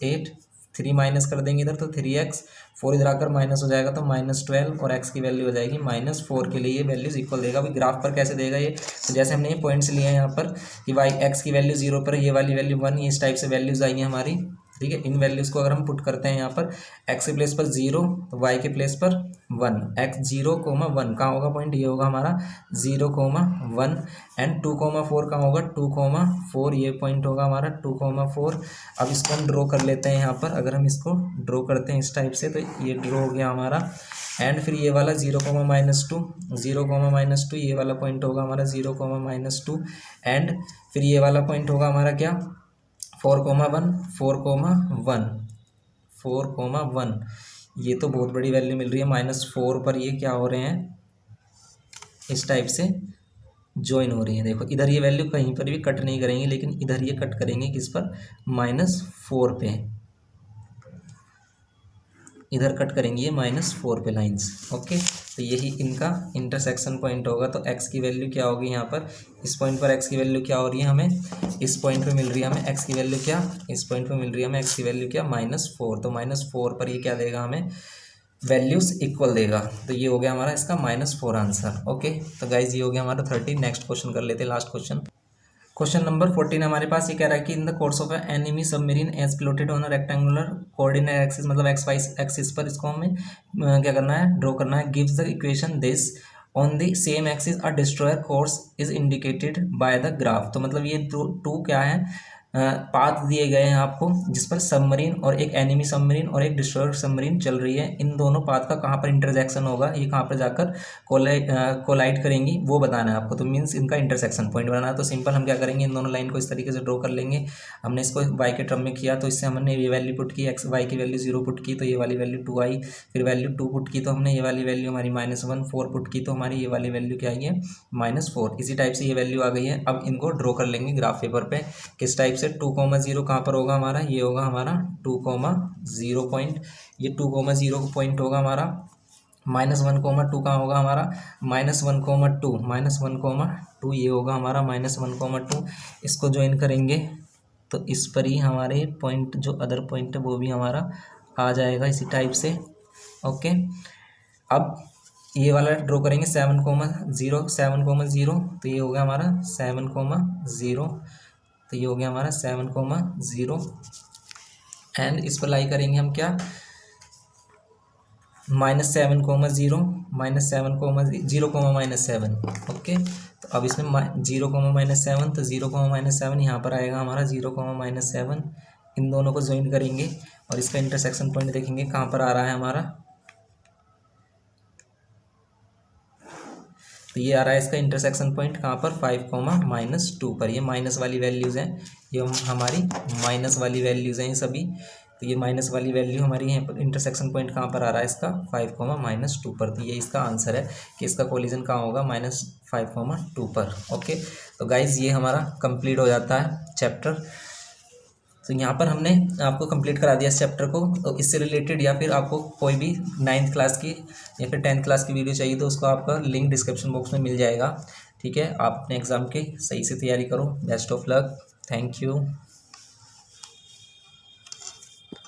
8, 3 माइनस कर देंगे इधर तो 3x, 4 इधर आकर माइनस हो जाएगा तो -12, और x की वैल्यू हो जाएगी -4 के लिए ये वैल्यूज इक्वल देगा। अभी ग्राफ पर कैसे देगा ये, तो जैसे हमने ये पॉइंट्स लिए हैं यहाँ पर कि x की वैल्यू 0 पर, ये वाली वैल्यू 1, ये इस टाइप से वैल्यूज आई हैं हमारी, ठीक है। इन वैल्यूज़ को अगर हम पुट करते हैं यहाँ पर, x के प्लेस पर 0 तो y के प्लेस पर 1, x 0,1 कहाँ होगा पॉइंट, ये होगा हमारा 0,1, एंड 2,4 कहाँ होगा 2,4, ये पॉइंट होगा हमारा 2,4। अब इसको हम ड्रॉ कर लेते हैं यहाँ पर, अगर हम इसको ड्रॉ करते हैं इस टाइप से तो ये ड्रॉ हो गया हमारा। एंड फिर ये वाला 0,-2 ये वाला पॉइंट होगा हमारा 0,-2, एंड फिर ये वाला पॉइंट होगा हमारा क्या 4,1, ये तो बहुत बड़ी वैल्यू मिल रही है -4 पर, ये क्या हो रहे हैं इस टाइप से ज्वाइन हो रही है। देखो इधर ये वैल्यू कहीं पर भी कट नहीं करेंगे, लेकिन इधर ये कट करेंगे किस पर, -4 पे, इधर कट करेंगे ये -4 पे लाइंस। ओके, तो यही इनका इंटरसेक्शन पॉइंट होगा। तो x की वैल्यू क्या होगी यहाँ पर, इस पॉइंट पर x की वैल्यू क्या हो रही है हमें, इस पॉइंट पे मिल रही है हमें x की वैल्यू क्या, इस पॉइंट पे मिल रही है हमें x की वैल्यू क्या, -4। तो -4 पर ये क्या देगा हमें, वैल्यूज इक्वल देगा। तो ये हो गया हमारा इसका -4 आंसर। ओके, तो गाइज ये हो गया हमारा 30। नेक्स्ट क्वेश्चन कर लेते हैं, लास्ट क्वेश्चन। क्वेश्चन नंबर 14 हमारे पास ये कह रहा है कि in the course of enemy submarine as plotted on a rectangular coordinate axis, मतलब एक्स वाई एक्सिस पर इसको हमें क्या करना है, ड्रॉ करना है। Gives the equation this on the same axis a destroyer course is indicated by the graph. तो मतलब ये टू क्या है, पाथ दिए गए हैं आपको, जिस पर सबमरीन और एक एनिमी सबमरीन और एक डिस्ट्रॉयर सबमरीन चल रही है। इन दोनों पाथ का कहाँ पर इंटरसेक्शन होगा, ये कहाँ पर जाकर कोलाइड करेंगी, वो बताना है आपको। तो मीन्स इनका इंटरसेक्शन पॉइंट बनाना है। तो सिंपल हम क्या करेंगे, इन दोनों लाइन को इस तरीके से ड्रॉ कर लेंगे। हमने इसको वाई के टर्म में किया, तो इससे हमने ये वैल्यू पुट की, एक्स वाई की वैल्यू 0 पुट की तो ये वाली वैल्यू 2 आई, फिर वैल्यू 2 पुट की तो हमने ये वाली वैल्यू हमारी -1, 4 पुट की तो हमारी ये वाली वैल्यू क्या आई है, -4। इसी टाइप से ये वैल्यू आ गई है। अब इनको ड्रॉ कर लेंगे ग्राफ पेपर पे। किस टाइप से, 2,0 कहाँ पर होगा हमारा, ये होगा हमारा 2,0 पॉइंट, ये 2,0 पॉइंट होगा हमारा। -1,2 कहाँ होगा हमारा, -1,2 ये होगा हमारा -1,2। इसको ज्वाइन करेंगे तो इस पर ही हमारे पॉइंट, जो अदर पॉइंट है वो भी हमारा आ जाएगा इसी टाइप से। ओके, अब ये वाला ड्रॉ करेंगे 7,0 तो ये हो गया हमारा 7,0, तो ये हो गया हमारा 7,0 एंड इस पर लाई करेंगे हम क्या, -7,0 -7,0,7। ओके, तो अब इसमें 0,-7, तो 0,-7 यहाँ पर आएगा हमारा 0,-7। इन दोनों को ज्वाइन करेंगे और इसका इंटरसेक्शन पॉइंट देखेंगे कहाँ पर आ रहा है हमारा, तो ये आ रहा है इसका इंटरसेक्शन पॉइंट कहाँ पर, 5,-2 पर। ये माइनस वाली वैल्यूज़ हैं, ये हमारी माइनस वाली वैल्यूज़ हैं ये सभी। तो ये माइनस वाली वैल्यू हमारी यहाँ पर इंटरसेक्शन पॉइंट कहाँ पर आ रहा है इसका, 5,-2 पर। तो ये इसका आंसर है कि इसका कोलिजन कहाँ होगा, -5,2 पर। ओके, तो गाइज ये हमारा कंप्लीट हो जाता है चैप्टर। तो यहाँ पर हमने आपको कंप्लीट करा दिया इस चैप्टर को। तो इससे रिलेटेड या फिर आपको कोई भी 9th क्लास की या फिर 10th क्लास की वीडियो चाहिए तो उसका आपका लिंक डिस्क्रिप्शन बॉक्स में मिल जाएगा। ठीक है, आप अपने एग्ज़ाम की सही से तैयारी करो। Best of luck, thank you.